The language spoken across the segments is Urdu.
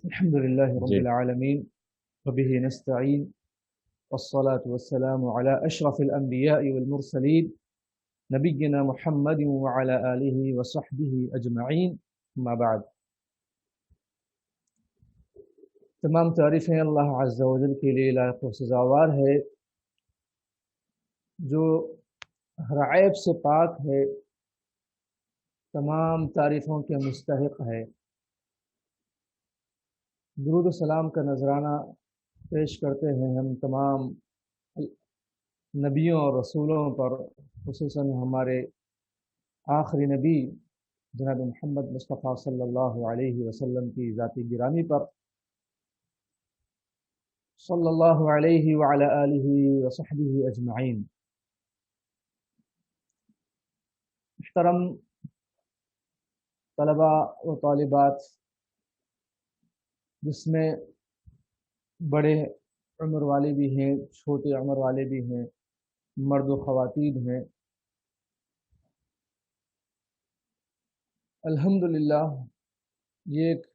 الحمد لله رب جی العالمين وبه نستعين والصلاة والسلام على أشرف الأنبياء والمرسلين نبينا محمد وعلى آله وصحبه أجمعين أما بعد. تمام تعریفیں اللہ عز و جل کے لیے لائق و سزاوار ہے جو ہر عیب سے پاک ہے، تمام تعریفوں کے مستحق ہے۔ درود و سلام کا نذرانہ پیش کرتے ہیں ہم تمام نبیوں اور رسولوں پر، خصوصاً ہمارے آخری نبی جناب محمد مصطفیٰ صلی اللہ علیہ وسلم کی ذاتی گرامی پر، صلی اللہ علیہ وعلی آلہ وصحبہ اجمعین۔ محترم طلباء و طالبات، جس میں بڑے عمر والے بھی ہیں، چھوٹے عمر والے بھی ہیں، مرد و خواتین ہیں، الحمدللہ یہ ایک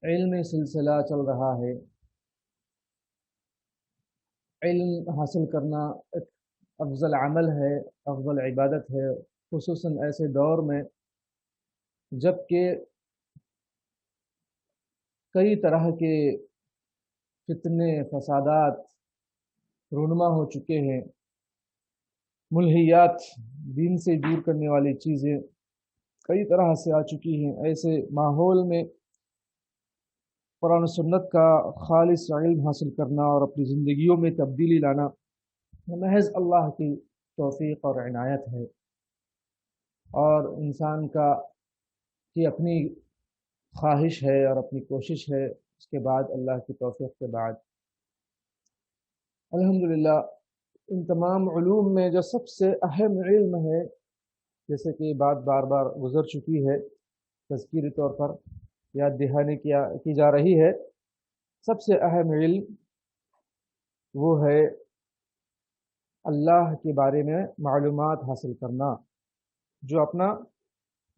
علمی سلسلہ چل رہا ہے۔ علم حاصل کرنا ایک افضل عمل ہے، افضل عبادت ہے، خصوصاً ایسے دور میں جب کہ کئی طرح کے فتنے فسادات رونما ہو چکے ہیں، ملہیات، دین سے دور کرنے والی چیزیں کئی طرح سے آ چکی ہیں۔ ایسے ماحول میں قرآن و سنت کا خالص علم حاصل کرنا اور اپنی زندگیوں میں تبدیلی لانا محض اللہ کی توفیق اور عنایت ہے، اور انسان کی اپنی خواہش ہے اور اپنی کوشش ہے، اس کے بعد اللہ کی توفیق کے بعد الحمدللہ ان تمام علوم میں جو سب سے اہم علم ہے، جیسے کہ بات بار بار گزر چکی ہے، تذکیری طور پر یاد دہانی کی جا رہی ہے، سب سے اہم علم وہ ہے اللہ کے بارے میں معلومات حاصل کرنا، جو اپنا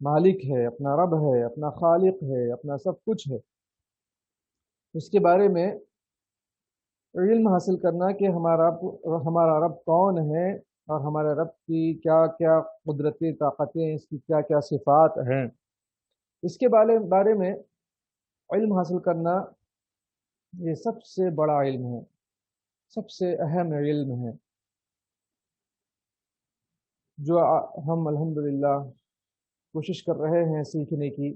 مالک ہے، اپنا رب ہے، اپنا خالق ہے، اپنا سب کچھ ہے، اس کے بارے میں علم حاصل کرنا کہ ہمارا رب کون ہے، اور ہمارے رب کی کیا کیا قدرتی طاقتیں، اس کی کیا کیا صفات ہیں، اس کے بارے میں علم حاصل کرنا یہ سب سے بڑا علم ہے، سب سے اہم علم ہے، جو ہم الحمدللہ کوشش کر رہے ہیں سیکھنے کی۔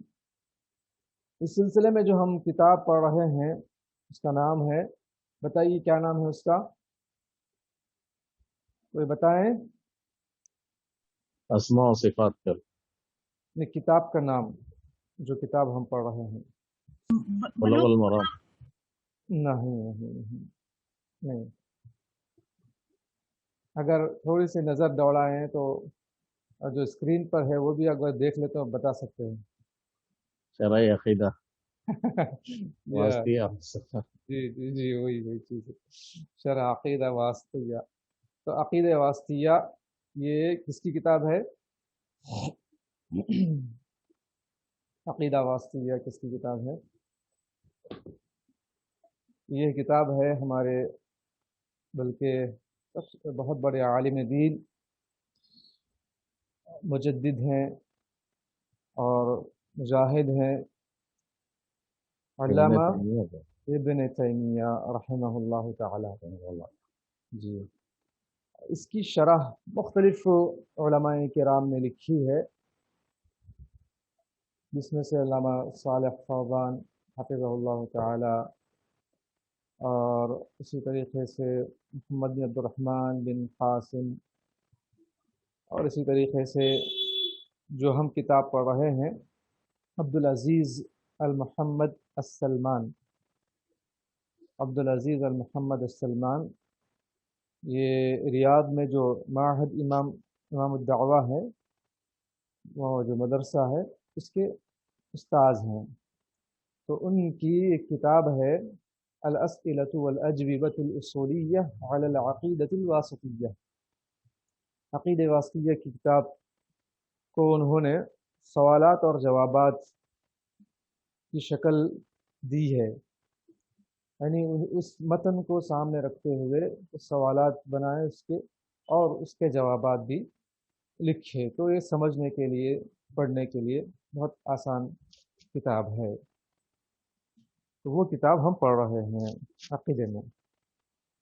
اس سلسلے میں جو ہم کتاب پڑھ رہے ہیں اس کا نام ہے، بتائیے کیا نام ہے اس کا، کوئی بتائیں؟ اسماء و صفات کر کتاب کا نام جو کتاب ہم پڑھ رہے ہیں؟ بلوغ المرام۔ نہیں نہیں نہیں نہیں، اگر تھوڑی سی نظر دوڑائیں تو جو اسکرین پر ہے وہ بھی اگر دیکھ لے تو بتا سکتے ہیں۔ شرعی عقیدہ یا واسطیہ۔ جی جی جی، وہی چیز ہے، شرح عقیدہ واسطیہ۔ تو عقیدہ واسطیہ یہ کس کی کتاب ہے؟ عقیدہ واسطیہ کس کی کتاب ہے؟ یہ کتاب ہے ہمارے بلکہ بہت بڑے عالم دین، مجدد ہیں اور مجاہد ہیں، ابن علامہ تیمیہ کا۔ ابن تیمیہ رحمہ اللہ تعالی۔ جی، اس کی شرح مختلف علماء کرام نے لکھی ہے، جس میں سے علامہ صالح فوزان حفظہ اللہ تعالی، اور اسی طریقے سے محمد بن عبد الرحمن بن قاسم، اور اسی طریقے سے جو ہم کتاب پڑھ رہے ہیں عبدالعزیز المحمد السلمان، عبدالعزیز المحمد السلمان، یہ ریاض میں جو معہد امام الدعوہ ہے، وہ جو مدرسہ ہے، اس کے استاذ ہیں۔ تو ان کی ایک کتاب ہے الاسئلۃ والاجوبۃ الاصولیہ علی العقیدۃ الواسطیہ، عقیدہ واسطیہ کی کتاب کو انہوں نے سوالات اور جوابات کی شکل دی ہے، یعنی اس متن کو سامنے رکھتے ہوئے سوالات بنائے اس کے، اور اس کے جوابات بھی لکھے، تو یہ سمجھنے کے لیے، پڑھنے کے لیے بہت آسان کتاب ہے۔ تو وہ کتاب ہم پڑھ رہے ہیں عقیدے میں۔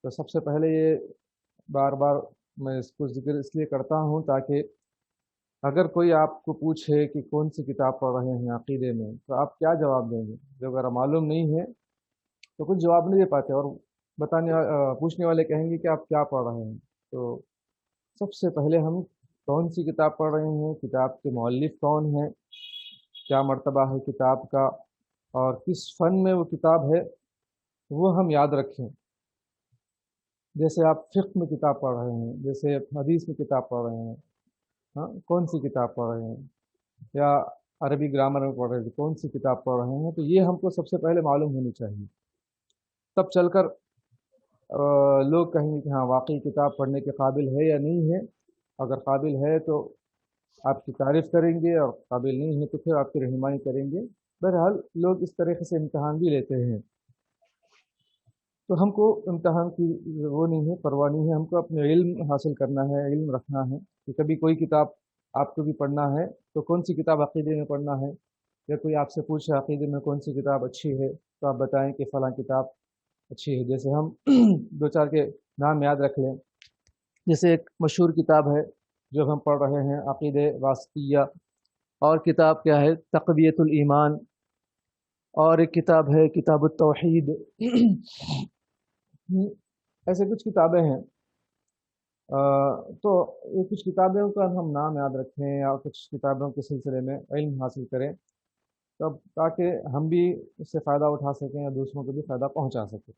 تو سب سے پہلے یہ بار بار میں اس کو ذکر اس لیے کرتا ہوں تاکہ اگر کوئی آپ کو پوچھے کہ کون سی کتاب پڑھ رہے ہیں عقیدے میں، تو آپ کیا جواب دیں گے؟ جو اگر معلوم نہیں ہے تو کچھ جواب نہیں دے پاتے، اور پوچھنے والے کہیں گے کہ آپ کیا پڑھ رہے ہیں۔ تو سب سے پہلے ہم کون سی کتاب پڑھ رہے ہیں، کتاب کے مؤلف کون ہیں، کیا مرتبہ ہے کتاب کا، اور کس فن میں وہ کتاب ہے، وہ ہم یاد رکھیں۔ جیسے آپ فقہ میں کتاب پڑھ رہے ہیں، جیسے حدیث میں کتاب پڑھ رہے ہیں، ہاں کون سی کتاب پڑھ رہے ہیں، یا عربی گرامر میں پڑھ رہے ہیں، کون سی کتاب پڑھ رہے ہیں، تو یہ ہم کو سب سے پہلے معلوم ہونی چاہیے، تب چل کر لوگ کہیں گے کہ ہاں واقعی کتاب پڑھنے کے قابل ہے یا نہیں ہے۔ اگر قابل ہے تو آپ کی تعریف کریں گے، اور قابل نہیں ہے تو پھر آپ کی رہنمائی کریں گے۔ بہرحال لوگ اس طریقے سے امتحان بھی لیتے ہیں، تو ہم کو امتحان کی وہ نہیں ہے، پرواہ نہیں ہے، ہم کو اپنے علم حاصل کرنا ہے، علم رکھنا ہے کہ کبھی کوئی کتاب آپ کو بھی پڑھنا ہے تو کون سی کتاب عقیدے میں پڑھنا ہے، یا کوئی آپ سے پوچھے عقیدے میں کون سی کتاب اچھی ہے تو آپ بتائیں کہ فلاں کتاب اچھی ہے۔ جیسے ہم دو چار کے نام یاد رکھ لیں، جیسے ایک مشہور کتاب ہے جو ہم پڑھ رہے ہیں عقیدہ واسطیہ، اور کتاب کیا ہے تقویۃ الایمان، اور ایک کتاب ہے کتاب التوحید۔ ایسے کچھ کتابیں ہیں، تو یہ کچھ کتابوں کا ہم نام یاد رکھیں یا کچھ کتابوں کے سلسلے میں علم حاصل کریں، تب تاکہ ہم بھی اس سے فائدہ اٹھا سکیں یا دوسروں کو بھی فائدہ پہنچا سکیں۔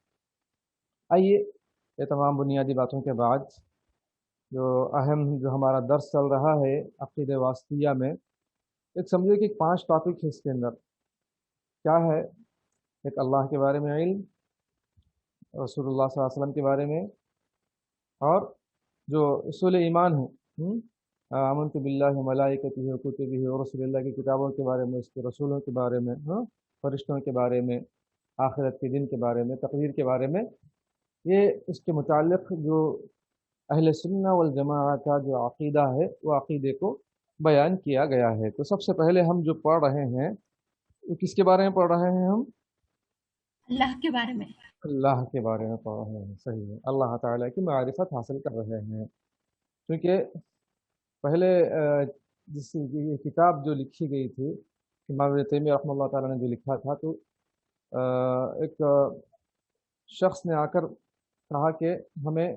آئیے یہ تمام بنیادی باتوں کے بعد جو ہمارا درس چل رہا ہے عقیدہ واسطیہ میں، ایک سمجھے کہ 5 ٹاپک ہے اس کے اندر۔ کیا ہے؟ ایک اللہ کے بارے میں علم، رسول اللہ صلی اللہ علیہ وسلم کے بارے میں، اور جو اصول ایمان ہیں، آمنت باللہ ملائکتہ و کتبہ و رسول، اللہ کی کتابوں کے بارے میں، اس کے رسولوں کے بارے میں، فرشتوں کے بارے میں، آخرت کے دن کے بارے میں، تقدیر کے بارے میں، یہ اس کے متعلق جو اہل سنہ والجماعہ کا جو عقیدہ ہے وہ عقیدے کو بیان کیا گیا ہے۔ تو سب سے پہلے ہم جو پڑھ رہے ہیں وہ کس کے بارے میں پڑھ رہے ہیں؟ ہم اللہ کے بارے میں، اللہ کے بارے میں پڑھ رہے ہیں، صحیح ہے، اللہ تعالیٰ کی معرفت حاصل کر رہے ہیں۔ کیونکہ پہلے جس یہ کتاب جو لکھی گئی تھی امام ابن تیمیہ رحمہ اللہ تعالیٰ نے جو لکھا تھا، تو ایک شخص نے آ کر کہا کہ ہمیں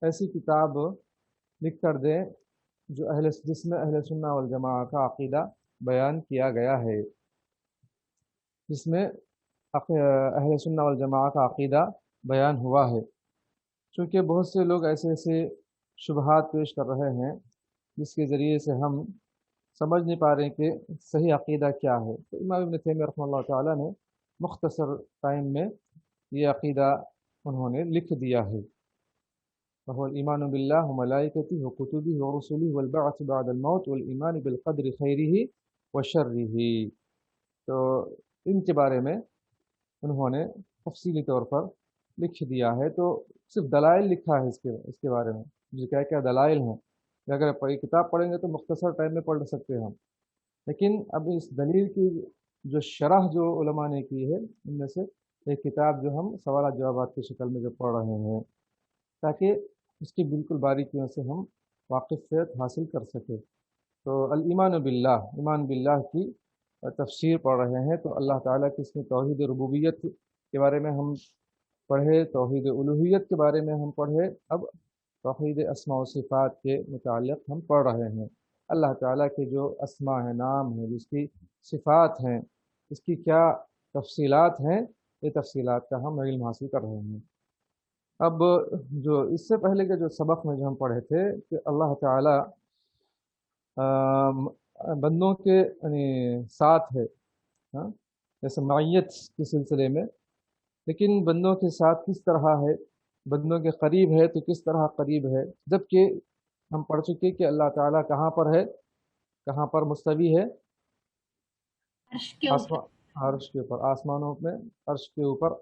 ایسی کتاب لکھ کر دیں جس میں اہل سنہ والجماعہ کا عقیدہ بیان کیا گیا ہے، جس میں اہل سنہ والجماعہ کا عقیدہ بیان ہوا ہے۔ چونکہ بہت سے لوگ ایسے شبہات پیش کر رہے ہیں جس کے ذریعے سے ہم سمجھ نہیں پا رہے کہ صحیح عقیدہ کیا ہے، تو امام ابن تیمیہ رحمہ اللہ تعالیٰ نے مختصر ٹائم میں یہ عقیدہ انہوں نے لکھ دیا ہے۔ وهو الإيمان بالله وملائكته وكتبه ورسله والبعث بعد الموت والإيمان بالقدر خيره وشره۔ تو ان کے بارے میں انہوں نے تفصیلی طور پر لکھ دیا ہے۔ تو صرف دلائل لکھا ہے اس کے بارے میں، جو کیا دلائل ہیں، اگر کتاب پڑھیں گے تو مختصر ٹائم میں پڑھ سکتے ہیں ہم، لیکن اب اس دلیل کی جو شرح جو علماء نے کی ہے، ان میں سے ایک کتاب جو ہم سوالات جوابات کی شکل میں جو پڑھ رہے ہیں، تاکہ اس کی بالکل باریکیوں سے ہم واقفیت حاصل کر سکیں۔ تو الایمان باللہ، ایمان باللہ کی تفسیر پڑھ رہے ہیں، تو اللہ تعالیٰ کی اس میں توحید ربوبیت کے بارے میں ہم پڑھے، توحید الوہیت کے بارے میں ہم پڑھے، اب توحید اسماء و صفات کے متعلق ہم پڑھ رہے ہیں۔ اللہ تعالیٰ کے جو اسماء ہیں، نام ہیں، جس کی صفات ہیں، اس کی کیا تفصیلات ہیں، یہ تفصیلات کا ہم علم حاصل کر رہے ہیں۔ اب جو اس سے پہلے کے جو سبق میں جو ہم پڑھے تھے کہ اللہ تعالیٰ بندوں کے ساتھ ہے، جیسے معیت کے سلسلے میں، لیکن بندوں کے ساتھ کس طرح ہے، بندوں کے قریب ہے تو کس طرح قریب ہے، جبکہ ہم پڑھ چکے کہ اللہ تعالیٰ کہاں پر ہے، کہاں پر مستوی ہے، عرش کے اوپر، عرش کے اوپر، آسمانوں میں عرش کے اوپر،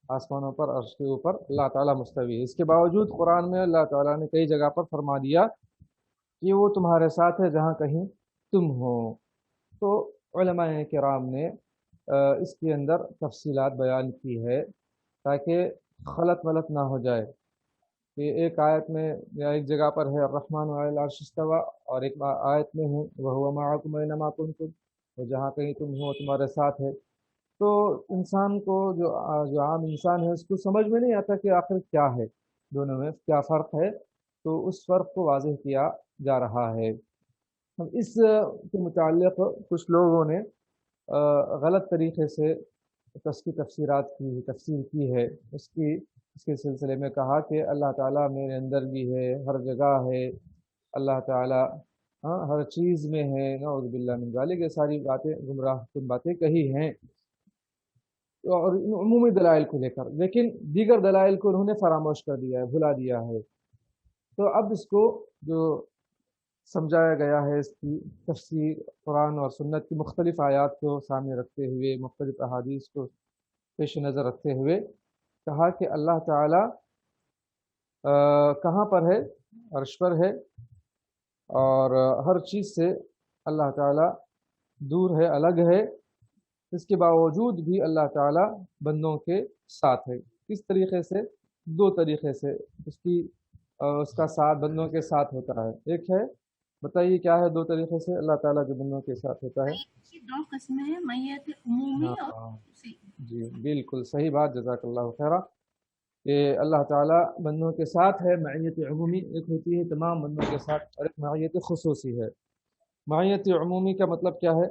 آسمانوں پر عرش کے اوپر اللہ تعالیٰ مستوی ہے۔ اس کے باوجود قرآن میں اللہ تعالیٰ نے کئی جگہ پر فرما دیا کہ وہ تمہارے ساتھ ہے جہاں کہیں تم ہو۔ تو علماء کرام نے اس کے اندر تفصیلات بیان کی ہے تاکہ خلط ملط نہ ہو جائے کہ ایک آیت میں یا ایک جگہ پر ہے الرحمن علی العرش استوى، اور ایک آیت میں ہے وَهُوَ مَعَكُمْ أَيْنَمَا كُنْتُمْ، وہ جہاں کہیں تم ہو تمہارے ساتھ ہے۔ تو انسان کو جو عام انسان ہے اس کو سمجھ میں نہیں آتا کہ آخر کیا ہے، دونوں میں کیا فرق ہے، تو اس فرق کو واضح کیا جا رہا ہے۔ اس کے متعلق کچھ لوگوں نے غلط طریقے سے اس کی تفسیر کی ہے، اس کے سلسلے میں کہا کہ اللہ تعالیٰ میرے اندر بھی ہے، ہر جگہ ہے، اللہ تعالیٰ ہر چیز میں ہے، نعوذ باللہ من ذالک، یہ ساری باتیں گمراہ کن باتیں کہی ہیں اور ان عمومی دلائل کو لے کر، لیکن دیگر دلائل کو انہوں نے فراموش کر دیا ہے، بھلا دیا ہے۔ تو اب اس کو جو سمجھایا گیا ہے، اس کی تفسیر قرآن اور سنت کی مختلف آیات کو سامنے رکھتے ہوئے، مختلف احادیث کو پیش نظر رکھتے ہوئے کہا کہ اللہ تعالیٰ کہاں پر ہے؟ عرش پر ہے، اور ہر چیز سے اللہ تعالیٰ دور ہے، الگ ہے۔ اس کے باوجود بھی اللہ تعالیٰ بندوں کے ساتھ ہے۔ کس طریقے سے؟ دو طریقے سے اس کا ساتھ بندوں کے ساتھ ہوتا ہے۔ ایک ہے، بتائیے کیا ہے دو طریقے سے اللہ تعالیٰ جو بندوں کے ساتھ ہوتا ہے؟ دو قسمیں ہیں، میت عمومی اور ہاں خصوصی۔ جی بالکل صحیح بات، جزاک اللہ خیرہ، کہ اللہ تعالیٰ بندوں کے ساتھ ہے۔ معیت عمومی ایک ہوتی ہے تمام بندوں کے ساتھ، اور ایک معیت خصوصی ہے۔ معیت عمومی کا مطلب کیا ہے؟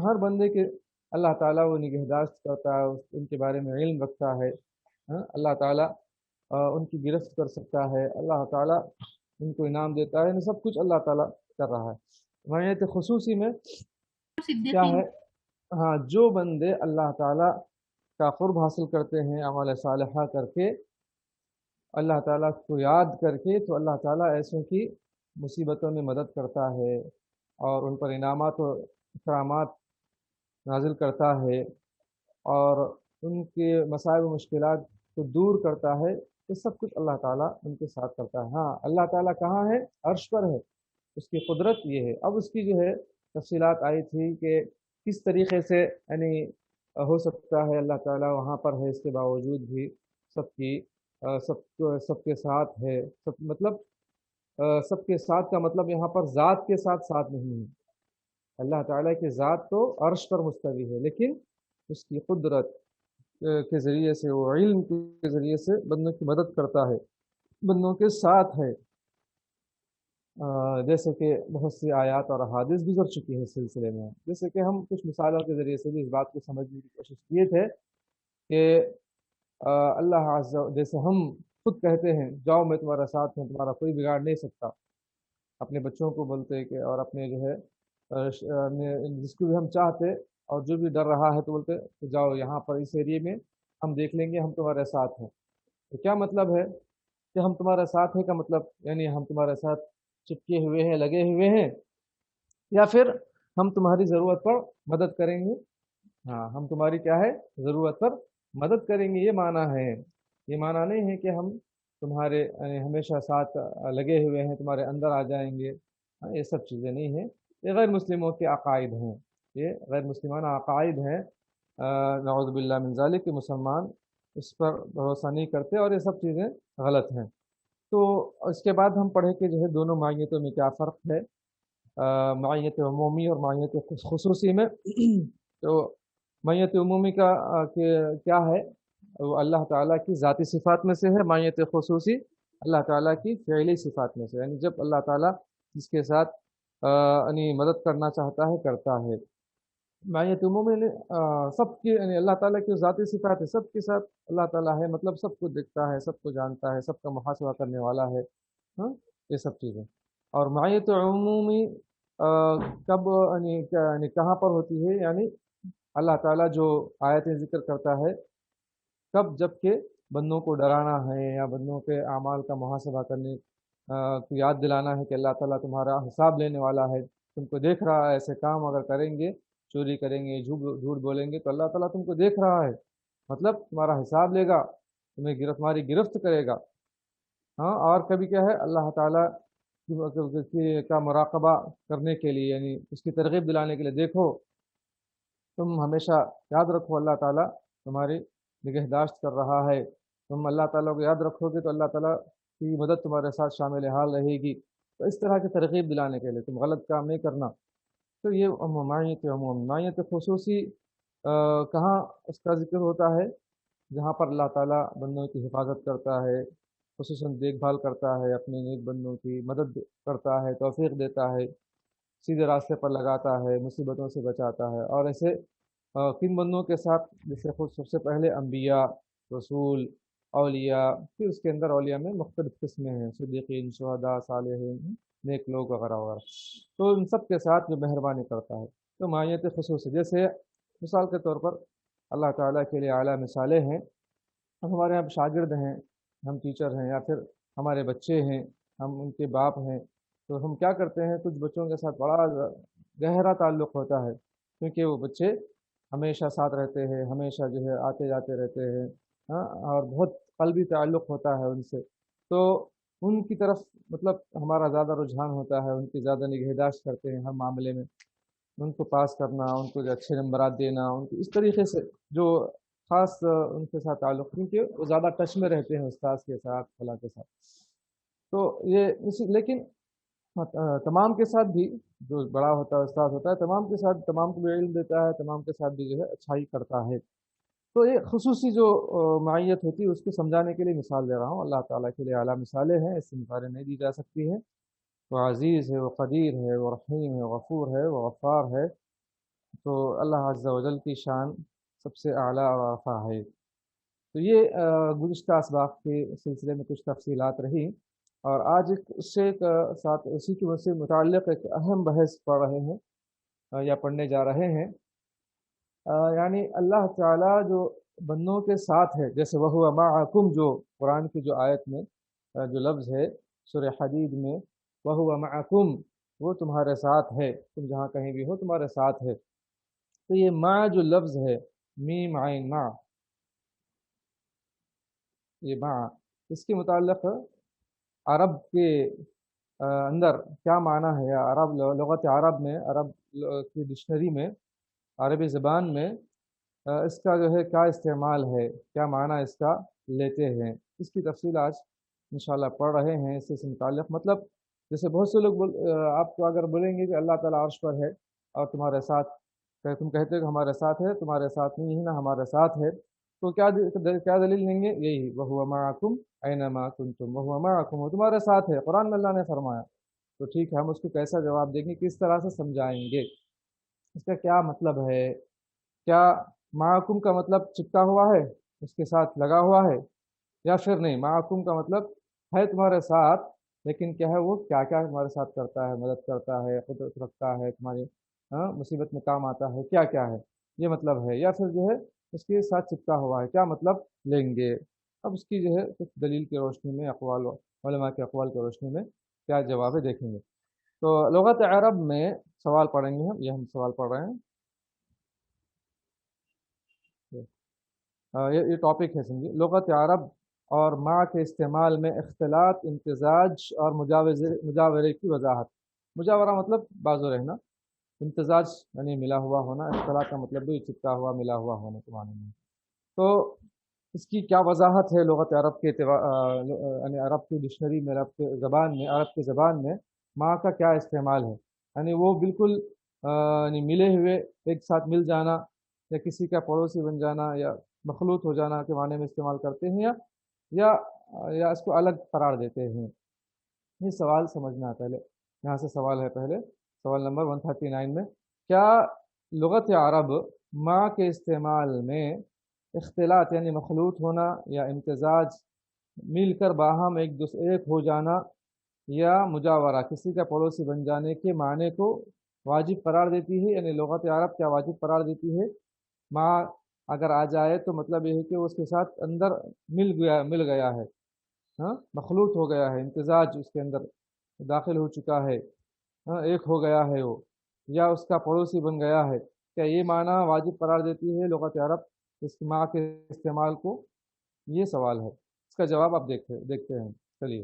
ہر بندے کے اللہ تعالیٰ وہ نگہداشت کرتا ہے، ان کے بارے میں علم رکھتا ہے، اللہ تعالیٰ ان کی گرفت کر سکتا ہے، اللہ تعالیٰ ان کو انعام دیتا ہے، سب کچھ اللہ تعالیٰ کر رہا ہے۔ معیت خصوصی میں کیا صدیقین، ہے؟ ہاں، جو بندے اللہ تعالیٰ کا قرب حاصل کرتے ہیں اعمال صالحہ کر کے، اللہ تعالیٰ کو یاد کر کے، تو اللہ تعالیٰ ایسوں کی مصیبتوں میں مدد کرتا ہے اور ان پر انعامات و اکرامات نازل کرتا ہے اور ان کے مسائل و مشکلات کو دور کرتا ہے۔ یہ سب کچھ اللہ تعالیٰ ان کے ساتھ کرتا ہے۔ ہاں، اللہ تعالیٰ کہاں ہے؟ عرش پر ہے، اس کی قدرت یہ ہے۔ اب اس کی جو ہے تفصیلات آئی تھی کہ کس طریقے سے یعنی ہو سکتا ہے اللہ تعالیٰ وہاں پر ہے، اس کے باوجود بھی سب کے ساتھ ہے۔ سب کے ساتھ کا مطلب یہاں پر ذات کے ساتھ ساتھ نہیں ہے۔ اللہ تعالیٰ کی ذات تو عرش پر مستوی ہے، لیکن اس کی قدرت کے ذریعے سے، وہ علم کے ذریعے سے بندوں کی مدد کرتا ہے، بندوں کے ساتھ ہے۔ جیسے کہ بہت سی آیات اور احادیث گزر چکی ہے اس سلسلے میں، جیسے کہ ہم کچھ مثالوں کے ذریعے سے بھی اس بات کو سمجھنے کی کوشش کیے تھے کہ اللہ جیسے ہم خود کہتے ہیں جاؤ میں تمہارا ساتھ ہوں، تمہارا کوئی بگاڑ نہیں سکتا، اپنے بچوں کو بولتے کہ، اور اپنے جو ہے جس کو بھی ہم چاہتے اور جو بھی ڈر رہا ہے تو بولتے کہ جاؤ یہاں پر اس ایریے میں ہم دیکھ لیں گے، ہم تمہارے ساتھ ہیں۔ تو کیا مطلب ہے کہ ہم تمہارے ساتھ ہیں کا مطلب یعنی ہم تمہارے ساتھ چپکے ہوئے ہیں، لگے ہوئے ہیں، یا پھر ہم تمہاری ضرورت پر مدد کریں گے؟ ہاں، ہم تمہاری کیا ہے؟ ضرورت پر مدد کریں گے، یہ معنی ہے۔ یہ معنی نہیں ہے کہ ہم تمہارے یعنی ہمیشہ ساتھ لگے ہوئے ہیں، تمہارے اندر آ جائیں گے، یہ سب چیزیں نہیں ہیں، یہ غیر مسلموں کے عقائد ہیں، یہ غیر مسلمانہ عقائد ہیں، نعوذ باللہ من ذالک، کہ مسلمان اس پر بھروسہ نہیں کرتے اور یہ سب چیزیں غلط ہیں۔ تو اس کے بعد ہم پڑھے کہ جو ہے دونوں معیتوں میں کیا فرق ہے، معیت عمومی اور معیت خصوصی میں۔ تو معیت عمومی کا کیا ہے؟ وہ اللہ تعالیٰ کی ذاتی صفات میں سے ہے۔ معیت خصوصی اللہ تعالیٰ کی فعلی صفات میں سے، یعنی جب اللہ تعالیٰ جس کے ساتھ یعنی مدد کرنا چاہتا ہے کرتا ہے۔ معیت عمومی سب کی یعنی اللہ تعالیٰ کی ذاتی صفات ہے، سب کے ساتھ اللہ تعالیٰ ہے، مطلب سب کو دیکھتا ہے، سب کو جانتا ہے، سب کا محاسبہ کرنے والا ہے، یہ سب چیزیں۔ اور معیت عمومی کب یعنی کہاں پر ہوتی ہے؟ یعنی اللہ تعالیٰ جو آیتیں ذکر کرتا ہے کب؟ جب کہ بندوں کو ڈرانا ہے یا بندوں کے اعمال کا محاسبہ کرنے کو یاد دلانا ہے کہ اللہ تعالیٰ تمہارا حساب لینے والا ہے، تم کو دیکھ رہا ہے، ایسے کام اگر کریں گے چوری کریں گے، جھوٹ بولیں گے تو اللہ تعالیٰ تم کو دیکھ رہا ہے، مطلب تمہارا حساب لے گا، تمہاری گرفت کرے گا۔ ہاں، اور کبھی کیا ہے اللہ تعالیٰ کا مراقبہ کرنے کے لیے، یعنی اس کی ترغیب دلانے کے لیے، دیکھو تم ہمیشہ یاد رکھو اللہ تعالیٰ تمہاری نگہداشت کر رہا ہے، تم اللہ تعالیٰ کو یاد رکھو گے تو اللہ تعالیٰ کی مدد تمہارے ساتھ شامل حال رہے گی۔ تو اس طرح کی ترغیب دلانے کے لیے تم غلط کام نہیں کرنا۔ تو یہ ممانعت خصوصی کہاں اس کا ذکر ہوتا ہے؟ جہاں پر اللہ تعالیٰ بندوں کی حفاظت کرتا ہے، خصوصاً دیکھ بھال کرتا ہے، اپنے نیک بندوں کی مدد کرتا ہے، توفیق دیتا ہے، سیدھے راستے پر لگاتا ہے، مصیبتوں سے بچاتا ہے۔ اور ایسے کن بندوں کے ساتھ؟ جیسے خود سب سے پہلے انبیاء، رسول، اولیاء، پھر اس کے اندر اولیاء میں مختلف قسمیں ہیں، صدیقین، شہداء، صالحین، نیک لوگ وغیرہ وغیرہ۔ تو ان سب کے ساتھ جو مہربانی کرتا ہے، تو معیت خصوصی، جیسے مثال کے طور پر اللہ تعالیٰ کے لیے اعلیٰ مثالیں ہیں۔ ہمارے یہاں شاگرد ہیں، ہم ٹیچر ہیں، یا پھر ہمارے بچے ہیں، ہم ان کے باپ ہیں، تو ہم کیا کرتے ہیں؟ کچھ بچوں کے ساتھ بڑا گہرا تعلق ہوتا ہے، کیونکہ وہ بچے ہمیشہ ساتھ رہتے ہیں، ہمیشہ جو ہے آتے جاتے رہتے ہیں، ہاں، اور بہت قلبی تعلق ہوتا ہے ان سے، تو ان کی طرف مطلب ہمارا زیادہ رجحان ہوتا ہے، ان کی زیادہ نگہداشت کرتے ہیں ہر معاملے میں، ان کو پاس کرنا، ان کو اچھے نمبرات دینا، ان کو اس طریقے سے جو خاص ان کے ساتھ تعلق، کیونکہ وہ زیادہ ٹچ میں رہتے ہیں استاذ کے ساتھ، فلاں کے ساتھ۔ تو یہ لیکن تمام کے ساتھ بھی جو بڑا ہوتا ہے، استاد ہوتا ہے، تمام کے ساتھ، تمام کو بھی علم دیتا ہے، تمام کے ساتھ بھی جو ہے اچھائی کرتا ہے۔ تو یہ خصوصی جو معیت ہوتی ہے اس کو سمجھانے کے لیے مثال دے رہا ہوں۔ اللہ تعالیٰ کے لیے اعلیٰ مثالیں ہیں، اس سے مثالیں نہیں دی جا سکتی ہیں۔ وہ عزیز ہے، وہ قدیر ہے، وہ رحیم ہے، غفور ہے، وہ غفار ہے۔ تو اللہ عز و جل کی شان سب سے اعلیٰ اور رفع ہے۔ تو یہ گزشتہ اسباق کے سلسلے میں کچھ تفصیلات رہی، اور آج اس سے ساتھ اسی کی سے متعلق ایک اہم بحث پڑھ رہے ہیں یا پڑھنے جا رہے ہیں۔ یعنی اللہ تعالیٰ جو بندوں کے ساتھ ہے، جیسے وَهُوَ مَعَكُمْ، جو قرآن کی جو آیت میں جو لفظ ہے سورہ حدید میں، وَهُوَ مَعَكُمْ، وہ تمہارے ساتھ ہے، تم جہاں کہیں بھی ہو تمہارے ساتھ ہے۔ تو یہ مع جو لفظ ہے، میم عین مع، یہ مع، اس کے متعلق عرب کے اندر کیا معنی ہے، یا عرب لغت عرب میں، عرب کی ڈکشنری میں، عربی زبان میں اس کا جو ہے کیا استعمال ہے، کیا معنی اس کا لیتے ہیں، اس کی تفصیل آج انشاءاللہ پڑھ رہے ہیں۔ اس سے متعلق مطلب جیسے بہت سے لوگ آپ کو اگر بولیں گے کہ اللہ تعالیٰ عرش پر ہے اور تمہارے ساتھ، تم کہتے ہو کہ ہمارے ساتھ ہے، تمہارے ساتھ نہیں ہے نا ہمارے ساتھ ہے، تو کیا دلیل لیں گے؟ یہی وَهُوَ مَعَكُمْ أَيْنَمَا كُنْتُمْ، وَهُوَ مَعَكُمْ، وہ تمہارے ساتھ ہے، قرآن میں اللہ نے فرمایا۔ تو ٹھیک ہے، ہم اس کو کیسا جواب دیں گے، کس طرح سے سمجھائیں گے، اس کا کیا مطلب ہے؟ کیا معکم کا مطلب چپکا ہوا ہے، اس کے ساتھ لگا ہوا ہے، یا پھر نہیں، معکم کا مطلب ہے تمہارے ساتھ، لیکن کیا ہے وہ کیا کیا تمہارے ساتھ کرتا ہے، مدد کرتا ہے، قدرت رکھتا ہے، تمہاری مصیبت میں کام آتا ہے، کیا کیا ہے، یہ مطلب ہے، یا پھر جو ہے اس کے ساتھ چپکا ہوا ہے، کیا مطلب لیں گے؟ اب اس کی جو ہے کچھ دلیل کی روشنی میں، اقوال علماء کے اقوال کی روشنی میں کیا جواب ہے دیکھیں گے۔ تو لغت عرب میں سوال پڑھیں گے ہم، یہ ہم سوال پڑھ رہے ہیں، یہ ٹاپک ہے، سمجھیے، لغت عرب اور مع کے استعمال میں اختلاط، امتزاج اور مجاورے کی وضاحت۔ مجاورہ مطلب بازو رہنا، امتزاج یعنی ملا ہوا ہونا، اختلاط کا مطلب بھی چپکا ہوا، ملا ہوا ہونا کے معنی میں۔ تو اس کی کیا وضاحت ہے لغت عرب کے یعنی عرب کی ڈکشنری میں، عرب کی زبان میں مع کا کیا استعمال ہے؟ یعنی وہ بالکل یعنی ملے ہوئے، ایک ساتھ مل جانا، یا کسی کا پڑوسی بن جانا، یا مخلوط ہو جانا کے معنی میں استعمال کرتے ہیں، یا اس کو الگ قرار دیتے ہیں؟ یہ سوال سمجھنا ہے پہلے، یہاں سے سوال ہے پہلے، سوال نمبر 139 میں، کیا لغت عرب مع کے استعمال میں اختلاط یعنی مخلوط ہونا، یا امتزاج مل کر باہم ایک ہو جانا، یا مجاورہ کسی کا پڑوسی بن جانے کے معنی کو واجب قرار دیتی ہے؟ یعنی لغت عرب کیا واجب قرار دیتی ہے؟ مع اگر آ جائے تو مطلب یہ ہے کہ اس کے ساتھ اندر مل گیا ہے، ہاں، مخلوط ہو گیا ہے، امتزاج اس کے اندر داخل ہو چکا ہے، ہاں، ایک ہو گیا ہے وہ، یا اس کا پڑوسی بن گیا ہے، کیا یہ معنی واجب قرار دیتی ہے لغت عرب اجتماع کے استعمال کو؟ یہ سوال ہے، اس کا جواب آپ دیکھتے ہیں۔ چلیے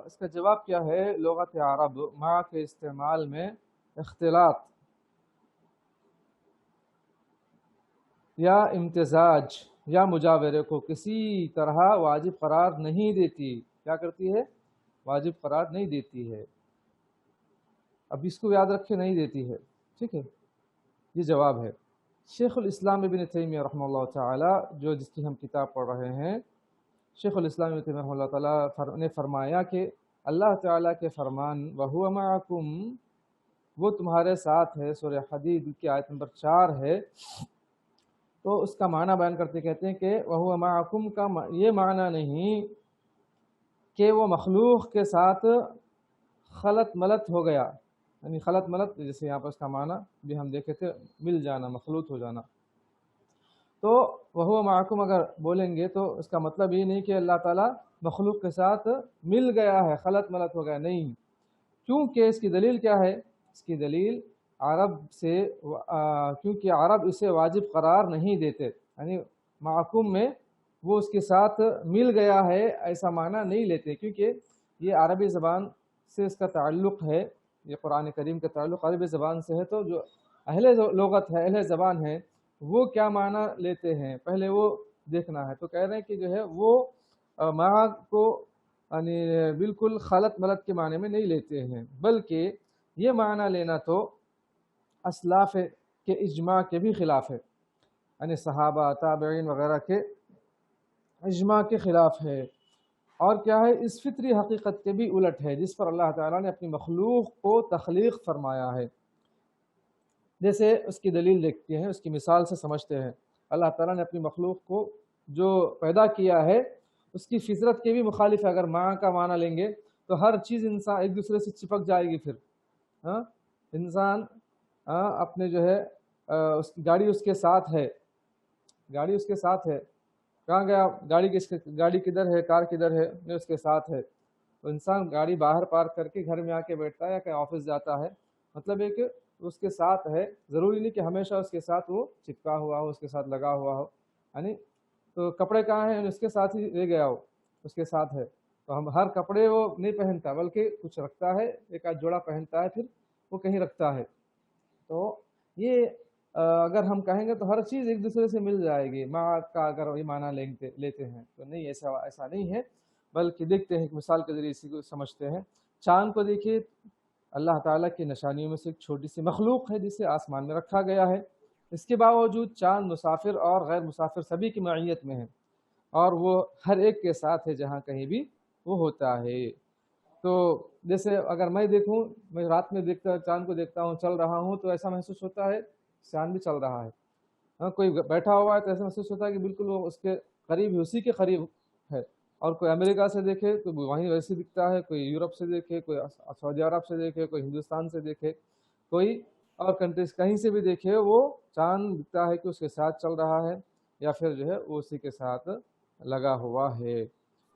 اس کا جواب کیا ہے؟ لغت عرب مع کے استعمال میں اختلاط یا امتزاج یا مجاورے کو کسی طرح واجب قرار نہیں دیتی۔ کیا کرتی ہے؟ واجب قرار نہیں دیتی ہے۔ اب اس کو یاد رکھے، نہیں دیتی ہے، ٹھیک ہے، یہ جواب ہے۔ شیخ الاسلام ابن تیمیہ رحمہ اللہ تعالی، جس کی ہم کتاب پڑھ رہے ہیں، شیخ الاسلام ابن تیمیہ رحمہ اللہ تعالی نے فرمایا کہ اللہ تعالیٰ کے فرمان وَهُوَ مَعَكُمْ، وہ تمہارے ساتھ ہے، سورہ حدید کی آیت نمبر 4 ہے، تو اس کا معنی بیان کرتے کہتے ہیں کہ وَهُوَ مَعَكُمْ کا یہ معنی نہیں کہ وہ مخلوق کے ساتھ خلط ملط ہو گیا، یعنی خلط ملط جیسے یہاں پر اس کا معنی بھی ہم دیکھے تھے، مل جانا، مخلوط ہو جانا۔ تو وَهُوَ مَعَكُمْ اگر بولیں گے تو اس کا مطلب یہ نہیں کہ اللہ تعالیٰ مخلوق کے ساتھ مل گیا ہے، خلط ملط ہو گیا، نہیں۔ کیونکہ اس کی دلیل کیا ہے؟ اس کی دلیل کیونکہ عرب اسے واجب قرار نہیں دیتے، یعنی معکوم میں وہ اس کے ساتھ مل گیا ہے ایسا معنی نہیں لیتے، کیونکہ یہ عربی زبان سے اس کا تعلق ہے، یہ قرآن کریم کا تعلق عربی زبان سے ہے، تو جو اہل لغت ہے، اہل زبان ہے، وہ کیا معنی لیتے ہیں پہلے وہ دیکھنا ہے۔ تو کہہ رہے ہیں کہ جو ہے وہ مع کو یعنی بالکل خلط ملط کے معنی میں نہیں لیتے ہیں، بلکہ یہ معنی لینا تو اسلاف کے اجماع کے بھی خلاف ہے، یعنی صحابہ تابعین وغیرہ کے اجماع کے خلاف ہے، اور کیا ہے؟ اس فطری حقیقت کے بھی الٹ ہے جس پر اللہ تعالیٰ نے اپنی مخلوق کو تخلیق فرمایا ہے۔ جیسے اس کی دلیل دیکھتے ہیں، اس کی مثال سے سمجھتے ہیں۔ اللہ تعالیٰ نے اپنی مخلوق کو جو پیدا کیا ہے اس کی فطرت کے بھی مخالف ہے۔ اگر ماں کا معنی لیں گے تو ہر چیز انسان ایک دوسرے سے چپک جائے گی، پھر انسان اپنے جو ہے گاڑی اس کے ساتھ ہے، گاڑی اس کے ساتھ ہے، کہاں گیا گاڑی کدھر ہے، کار کدھر ہے، نہیں اس کے ساتھ ہے۔ تو انسان گاڑی باہر پارک کر کے گھر میں آ کے بیٹھتا ہے یا کہیں آفس جاتا ہے، مطلب ہے کہ اس کے ساتھ ہے، ضروری نہیں کہ ہمیشہ اس کے ساتھ وہ چپکا ہوا ہو، اس کے ساتھ لگا ہوا ہو، یعنی تو کپڑے کہاں ہیں؟ اس کے ساتھ ہی لے گیا ہو، اس کے ساتھ ہے۔ تو ہم ہر کپڑے وہ نہیں پہنتا، بلکہ کچھ رکھتا ہے، ایک آدھ جوڑا پہنتا ہے، پھر وہ کہیں رکھتا ہے۔ تو یہ اگر ہم کہیں گے تو ہر چیز ایک دوسرے سے مل جائے گی، ماں کا اگر یہ معنی لیتے ہیں تو نہیں، ایسا نہیں ہے، بلکہ دیکھتے ہیں ایک مثال کے ذریعے اسی کو سمجھتے ہیں۔ چاند کو دیکھیے، اللہ تعالیٰ کی نشانیوں میں سے ایک چھوٹی سی مخلوق ہے جسے آسمان میں رکھا گیا ہے، اس کے باوجود چاند مسافر اور غیر مسافر سبھی کی معیت میں ہے، اور وہ ہر ایک کے ساتھ ہے جہاں کہیں بھی وہ ہوتا ہے۔ تو جیسے اگر میں دیکھوں، میں رات میں چاند کو دیکھتا ہوں، چل رہا ہوں، تو ایسا محسوس ہوتا ہے چاند بھی چل رہا ہے۔ کوئی بیٹھا ہوا ہے تو ایسا محسوس ہوتا ہے کہ بالکل وہ اس کے قریب ہی، اسی کے قریب ہے۔ اور کوئی امریکہ سے دیکھے تو وہیں ویسے دکھتا ہے، کوئی یورپ سے دیکھے، کوئی سعودی عرب سے دیکھے، کوئی ہندوستان سے دیکھے، کوئی اور کنٹریز کہیں سے بھی دیکھے، وہ چاند دکھتا ہے کہ اس کے ساتھ چل رہا ہے، یا پھر جو ہے وہ اسی کے ساتھ لگا ہوا ہے۔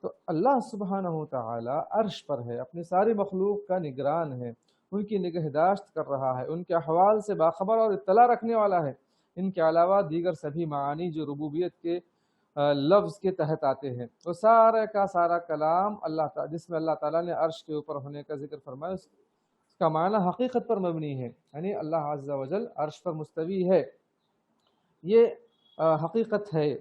تو اللہ سبحانہ وتعالی عرش پر ہے، اپنی ساری مخلوق کا نگران ہے، ان کی نگہداشت کر رہا ہے، ان کے احوال سے باخبر اور اطلاع رکھنے والا ہے۔ ان کے علاوہ دیگر سبھی معانی جو ربوبیت کے لفظ کے تحت آتے ہیں، وہ سارا کا سارا کلام اللہ تعالی، جس میں اللہ تعالیٰ نے عرش کے اوپر ہونے کا ذکر فرمایا، اس کا معنی حقیقت پر مبنی ہے، یعنی اللہ عز و جل عرش پر مستوی ہے، یہ حقیقت ہے۔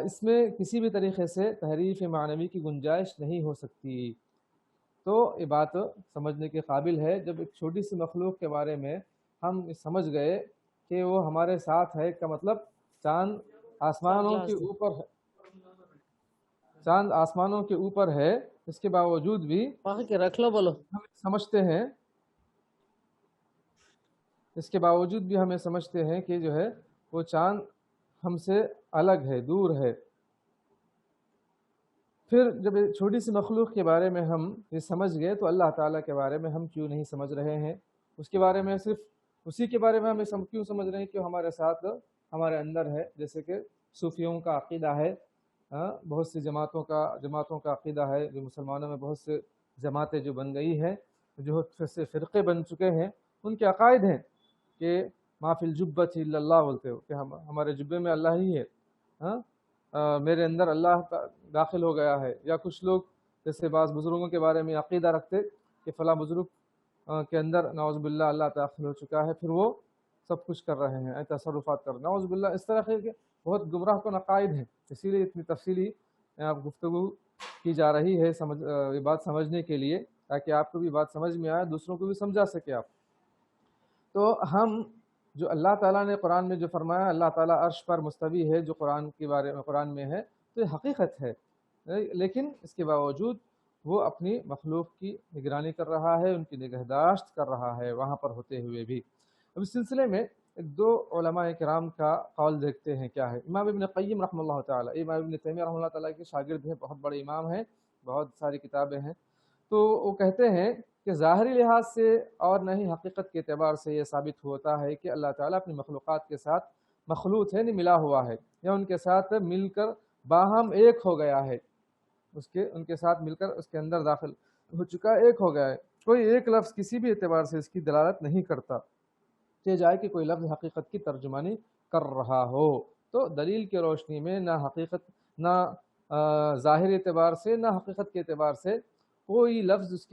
اس میں کسی بھی طریقے سے تحریف معنوی کی گنجائش نہیں ہو سکتی۔ تو یہ بات سمجھنے کے قابل ہے، جب ایک چھوٹی سی مخلوق کے بارے میں ہم سمجھ گئے کہ وہ ہمارے ساتھ ہے، کا مطلب چاند آسمانوں کے اوپر ہے، چاند آسمانوں کے اوپر ہے، اس کے باوجود بھی رکھ لو بولو، ہم سمجھتے ہیں، اس کے باوجود بھی ہمیں سمجھتے ہیں کہ جو ہے وہ چاند ہم سے الگ ہے، دور ہے۔ پھر جب چھوٹی سی مخلوق کے بارے میں ہم یہ سمجھ گئے تو اللہ تعالیٰ کے بارے میں ہم کیوں نہیں سمجھ رہے ہیں؟ اس کے بارے میں صرف اسی کے بارے میں ہم کیوں سمجھ رہے ہیں کہ ہمارے ساتھ ہمارے اندر ہے؟ جیسے کہ صوفیوں کا عقیدہ ہے، بہت سی جماعتوں کا عقیدہ ہے، جو مسلمانوں میں بہت سے جماعتیں جو بن گئی ہیں، جو فرقے بن چکے ہیں، ان کے عقائد ہیں کہ ما فی الجبۃ الا اللہ بولتے ہو کہ ہمارے جبے میں اللہ ہی ہے، ہاں میرے اندر اللہ داخل ہو گیا ہے. یا کچھ لوگ جیسے بعض بزرگوں کے بارے میں عقیدہ رکھتے کہ فلاں بزرگ کے اندر نعوذ باللہ اللہ داخل ہو چکا ہے، پھر وہ سب کچھ کر رہے ہیں، تصرفات کر رہے ہیں، نعوذ باللہ. اس طرح کے بہت گمراہ کن عقائد ہیں، اسی لیے اتنی تفصیلی آپ گفتگو کی جا رہی ہے یہ بات سمجھنے کے لیے، تاکہ آپ کو بھی بات سمجھ میں آئے، دوسروں کو بھی سمجھا سکے آپ. تو ہم جو اللہ تعالیٰ نے قرآن میں جو فرمایا اللہ تعالیٰ عرش پر مستوی ہے، جو قرآن کے بارے میں قرآن میں ہے، تو یہ حقیقت ہے، لیکن اس کے باوجود وہ اپنی مخلوق کی نگرانی کر رہا ہے، ان کی نگہداشت کر رہا ہے وہاں پر ہوتے ہوئے بھی. اب اس سلسلے میں ایک دو علماء کرام کا قول دیکھتے ہیں کیا ہے. امام ابن قیم رحمہ اللہ تعالیٰ، امام ابن تیمیہ رحمہ اللہ تعالیٰ کے شاگرد ہیں، بہت بڑے امام ہیں، بہت ساری کتابیں ہیں. تو وہ کہتے ہیں کہ ظاہری لحاظ سے اور نہ ہی حقیقت کے اعتبار سے یہ ثابت ہوتا ہے کہ اللہ تعالیٰ اپنی مخلوقات کے ساتھ مخلوط ہے، ملا ہوا ہے، یا ان کے ساتھ مل کر باہم ایک ہو گیا ہے، ان کے ساتھ مل کر اس کے اندر داخل ہو چکا، ایک ہو گیا ہے. کوئی ایک لفظ کسی بھی اعتبار سے اس کی دلالت نہیں کرتا کہ جائے کہ کوئی لفظ حقیقت کی ترجمانی کر رہا ہو. تو دلیل کی روشنی میں نہ حقیقت، نہ ظاہر اعتبار سے، نہ حقیقت کے اعتبار سے کوئی لفظ اس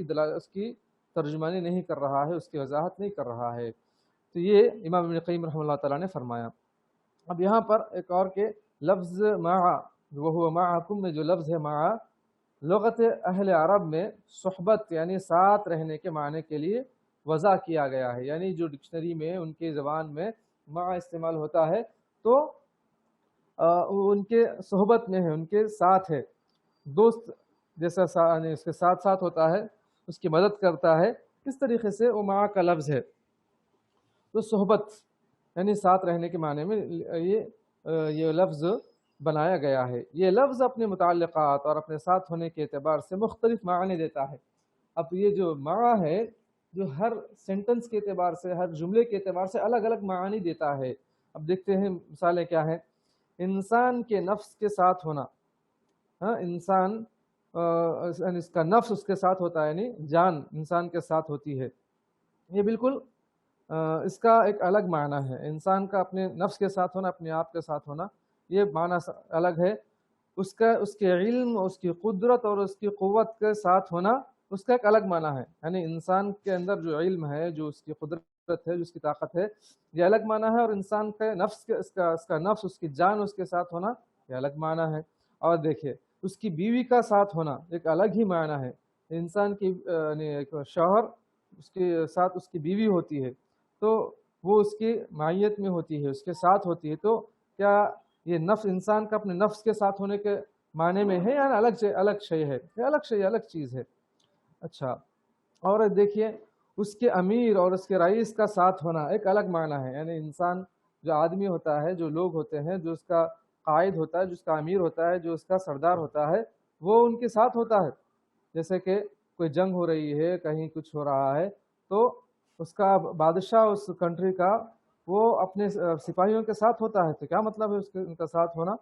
کی ترجمانی نہیں کر رہا ہے، اس کی وضاحت نہیں کر رہا ہے. تو یہ امام ابن قیم رحمہ اللہ تعالیٰ نے فرمایا. اب یہاں پر ایک اور کہ لفظ مع وہو معکم میں جو لفظ ہے مع، لغت اہل عرب میں صحبت یعنی ساتھ رہنے کے معنی کے لیے وضع کیا گیا ہے. یعنی جو ڈکشنری میں ان کی زبان میں مع استعمال ہوتا ہے تو ان کے صحبت میں ہے، ان کے ساتھ ہے، دوست جیسا اس کے ساتھ ساتھ ہوتا ہے، اس کی مدد کرتا ہے، اس طریقے سے وہ مع کا لفظ ہے. تو صحبت یعنی ساتھ رہنے کے معنی میں یہ لفظ بنایا گیا ہے. یہ لفظ اپنے متعلقات اور اپنے ساتھ ہونے کے اعتبار سے مختلف معنی دیتا ہے. اب یہ جو مع ہے جو ہر سینٹنس کے اعتبار سے، ہر جملے کے اعتبار سے الگ الگ معانی دیتا ہے. اب دیکھتے ہیں مثالیں کیا ہیں. انسان کے نفس کے ساتھ ہونا، انسان اس کا نفس اس کے ساتھ ہوتا ہے، یعنی جان انسان کے ساتھ ہوتی ہے. یہ بالکل اس کا ایک الگ معنی ہے. انسان کا اپنے نفس کے ساتھ ہونا، اپنے آپ کے ساتھ ہونا، یہ معنی الگ ہے. اس کے علم، اس کی قدرت اور اس کی قوت کے ساتھ ہونا، اس کا ایک الگ معنی ہے. یعنی انسان کے اندر جو علم ہے، جو اس کی قدرت ہے، جو اس کی طاقت ہے، یہ الگ معنی ہے. اور انسان کے نفس اس کا نفس، اس کی جان اس کے ساتھ ہونا، یہ الگ معنی ہے. اور دیکھیے اس کی بیوی کا ساتھ ہونا ایک الگ ہی معنی ہے. انسان کی ایک شوہر، اس کے ساتھ اس کی بیوی ہوتی ہے تو وہ اس کی معیت میں ہوتی ہے، اس کے ساتھ ہوتی ہے. تو کیا یہ نفس انسان کا اپنے نفس کے ساتھ ہونے کے معنی میں ہے یا الگ شے ہے؟ یہ الگ چیز ہے. اچھا، اور دیکھیے اس کے امیر اور اس کے رئیس کا ساتھ ہونا ایک الگ معنی ہے. یعنی انسان جو آدمی ہوتا ہے، جو لوگ ہوتے ہیں، جو اس کا قائد ہوتا ہے، جو اس کا امیر ہوتا ہے، جو اس کا سردار ہوتا ہے، وہ ان کے ساتھ ہوتا ہے. جیسے کہ کوئی جنگ ہو رہی ہے، کہیں کچھ ہو رہا ہے، تو اس کا بادشاہ اس کنٹری کا وہ اپنے سپاہیوں کے ساتھ ہوتا ہے. تو کیا مطلب ہے ان کا ساتھ ہونا؟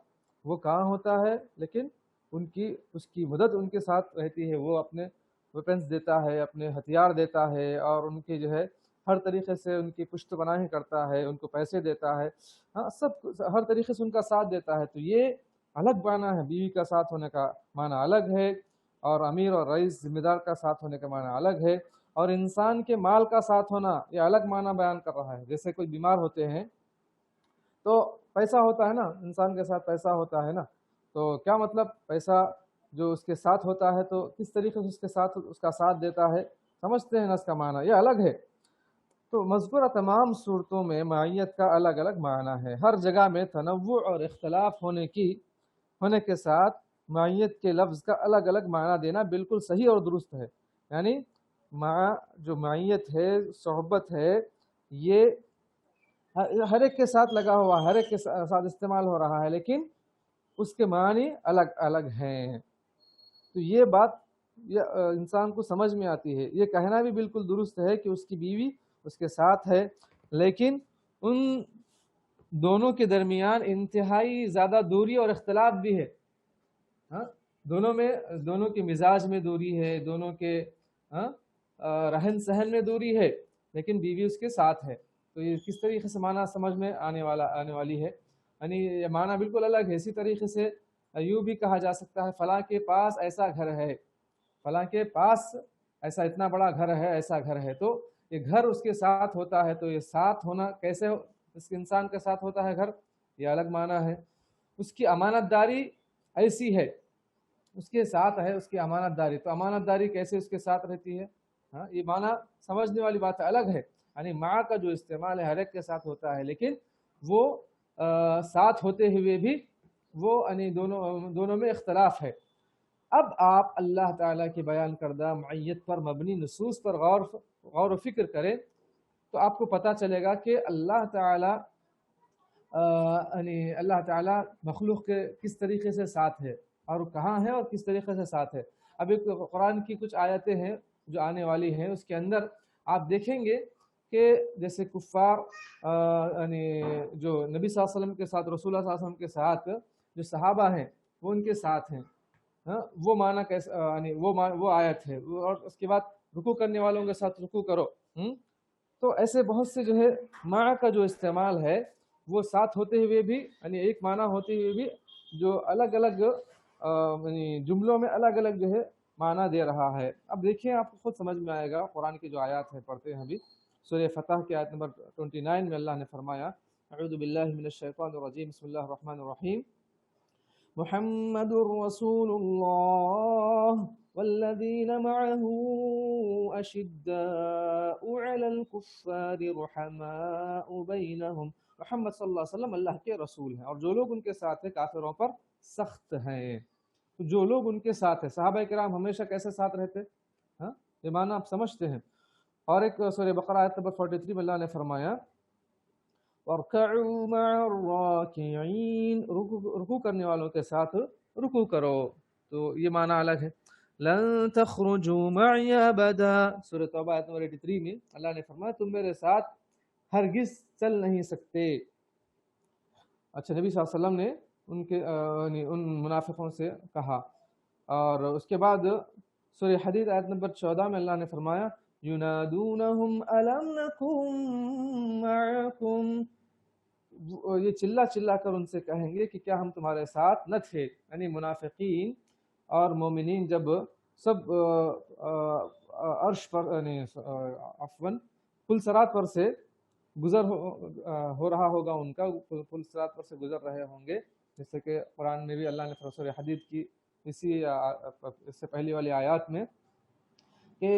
وہ کہاں ہوتا ہے لیکن اس کی مدد ان کے ساتھ رہتی ہے. وہ اپنے ویپنز دیتا ہے، اپنے ہتھیار دیتا ہے، اور ان کی جو ہے ہر طریقے سے ان کی پشت پناہی کرتا ہے، ان کو پیسے دیتا ہے، ہر طریقے سے ان کا ساتھ دیتا ہے. تو یہ الگ معنی ہے. بیوی کا ساتھ ہونے کا معنی الگ ہے، اور امیر اور رئیس ذمہ دار کا ساتھ ہونے کا معنی الگ ہے. اور انسان کے مال کا ساتھ ہونا یہ الگ معنی بیان کر رہا ہے. جیسے کوئی بیمار ہوتے ہیں تو پیسہ ہوتا ہے نا، انسان کے ساتھ پیسہ ہوتا ہے نا. تو کیا مطلب پیسہ جو اس کے ساتھ ہوتا ہے تو کس طریقے سے اس کا ساتھ دیتا ہے؟ سمجھتے ہیں نا اس کا معنی، یہ الگ ہے. تو مذکورہ تمام صورتوں میں معیت کا الگ الگ معنی ہے. ہر جگہ میں تنوع اور اختلاف ہونے کے ساتھ معیت کے لفظ کا الگ الگ معنی دینا بالکل صحیح اور درست ہے. یعنی جو معیت ہے، صحبت ہے، یہ ہر ایک کے ساتھ لگا ہوا، ہر ایک کے ساتھ استعمال ہو رہا ہے، لیکن اس کے معنی الگ الگ ہیں. تو یہ بات انسان کو سمجھ میں آتی ہے. یہ کہنا بھی بالکل درست ہے کہ اس کی بیوی اس کے ساتھ ہے، لیکن ان دونوں کے درمیان انتہائی زیادہ دوری اور اختلاف بھی ہے. دونوں کے مزاج میں دوری ہے، دونوں کے رہن سہن میں دوری ہے، لیکن بیوی اس کے ساتھ ہے. تو یہ کس طریقے سے معنی سمجھ میں آنے والی ہے، یعنی یہ معنی بالکل الگ ہے۔ اسی طریقے سے یوں بھی کہا جا سکتا ہے فلاں کے پاس ایسا گھر ہے، فلاں کے پاس ایسا اتنا بڑا گھر ہے، ایسا گھر ہے، تو یہ گھر اس کے ساتھ ہوتا ہے، تو یہ ساتھ ہونا کیسے اس کے انسان کے ساتھ ہوتا ہے گھر، یہ الگ معنی ہے۔ اس کی امانت داری ایسی ہے، اس کے ساتھ ہے اس کی امانت داری، تو امانت داری کیسے اس کے ساتھ رہتی ہے، ہاں یہ معنی سمجھنے والی بات الگ ہے۔ یعنی ماں کا جو استعمال ہے ہر ایک کے ساتھ ہوتا ہے، لیکن وہ ساتھ ہوتے ہوئے بھی وہ یعنی دونوں میں اختلاف ہے۔ اب آپ اللہ تعالیٰ کی بیان کردہ معیت پر مبنی نصوص پر غور و فکر کریں تو آپ کو پتہ چلے گا کہ اللہ تعالیٰ یعنی اللہ تعالیٰ مخلوق کے کس طریقے سے ساتھ ہے اور کہاں ہے اور کس طریقے سے ساتھ ہے۔ اب ایک قرآن کی کچھ آیتیں ہیں جو آنے والی ہیں، اس کے اندر آپ دیکھیں گے کہ جیسے کفار یعنی جو نبی صلی اللہ علیہ وسلم کے ساتھ، رسول اللہ صلی اللہ علیہ وسلم کے ساتھ جو صحابہ ہیں وہ ان کے ساتھ ہیں، وہ معنی کیسے یعنی وہ آیت ہے، اور اس کے بعد رکوع کرنے والوں کے ساتھ رکوع کرو۔ تو ایسے بہت سے جو ہے مع کا جو استعمال ہے وہ ساتھ ہوتے ہوئے بھی یعنی ایک معنی ہوتے ہوئے بھی جو الگ الگ یعنی جملوں میں الگ الگ جو ہے معنی دے رہا ہے۔ اب دیکھیں آپ کو خود سمجھ میں آئے گا، قرآن کی جو آیات ہیں پڑھتے ہیں ابھی، سورہ فتح کی آیت نمبر 29 میں اللہ نے فرمایا اعوذ باللہ من الشیطان الرجیم بسم اللہ الرحمن الرحیم محمد رسول اللہ والذین معه اشداء علی الکفار رحماء بینہم۔ محمد صلی اللہ علیہ وسلم اللہ کے رسول ہیں اور جو لوگ ان کے ساتھ ہیں کافروں پر سخت ہیں۔ تو جو لوگ ان کے ساتھ ہیں، صحابہ کرام ہمیشہ کیسے ساتھ رہتے، ہاں یہ معنی آپ سمجھتے ہیں۔ اور ایک سورہ بقرہ آیت نمبر 43 میں اللہ نے فرمایا وَارْكَعُوا مَعَ الرَّاكِعِينَ، رکوع کرنے والوں کے ساتھ رکوع کرو، تو یہ معنی الگ ہے۔ لَن تَخْرُجُوا مَعِيَ أَبَدًا، سورہ توبہ آیت نمبر 83 میں اللہ نے فرمایا تم میرے ساتھ ہرگز چل نہیں سکتے۔ اچھا، نبی صلی اللہ علیہ وسلم نے ان منافقوں سے کہا۔ اور اس کے بعد سورہ حدید آیت نمبر 14 میں اللہ نے فرمایا یُنَادُونَهُمْ أَلَمْ نَكُنْ مَعَكُمْ، یہ چلا چلا کر ان سے کہیں گے کہ کیا ہم تمہارے ساتھ نہ تھے۔ یعنی منافقین اور مومنین جب سب عرش پر یعنی عفواً پل صراط پر سے گزر ہو رہا ہوگا، ان کا پل صراط پر سے گزر رہے ہوں گے، جیسے کہ قرآن میں بھی اللہ نے سورہ حدید کی اس سے پہلی والی آیات میں کہ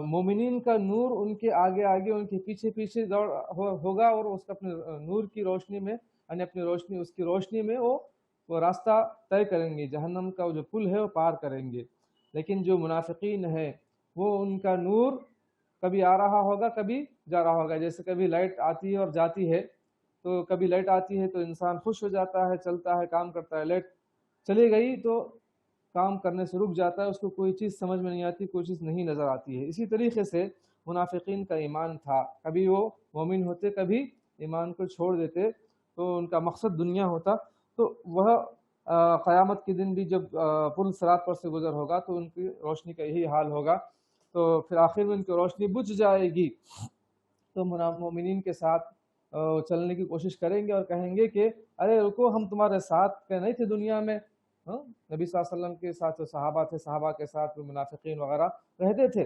مومنین کا نور ان کے آگے آگے ان کے پیچھے پیچھے ہوگا، اور اس کا اپنے نور کی روشنی میں یعنی اپنی روشنی اس کی روشنی میں وہ راستہ طے کریں گے، جہنم کا جو پل ہے وہ پار کریں گے۔ لیکن جو منافقین ہیں وہ ان کا نور کبھی آ رہا ہوگا کبھی جا رہا ہوگا، جیسے کبھی لائٹ آتی ہے اور جاتی ہے، تو کبھی لائٹ آتی ہے تو انسان خوش ہو جاتا ہے، چلتا ہے، کام کرتا ہے، لائٹ چلی گئی تو کام کرنے سے رک جاتا ہے، اس کو کوئی چیز سمجھ میں نہیں آتی، کوئی چیز نہیں نظر آتی ہے۔ اسی طریقے سے منافقین کا ایمان تھا، کبھی وہ مومن ہوتے کبھی ایمان کو چھوڑ دیتے، تو ان کا مقصد دنیا ہوتا، تو وہ قیامت کے دن بھی جب پل صراط پر سے گزر ہوگا تو ان کی روشنی کا یہی حال ہوگا، تو پھر آخر میں ان کی روشنی بجھ جائے گی، تو مومنین کے ساتھ چلنے کی کوشش کریں گے اور کہیں گے کہ ارے رکو، ہم تمہارے ساتھ نہیں تھے دنیا میں، نبی صلی اللہ علیہ وسلم کے ساتھ جو صحابہ تھے، صحابہ کے ساتھ منافقین وغیرہ رہتے تھے،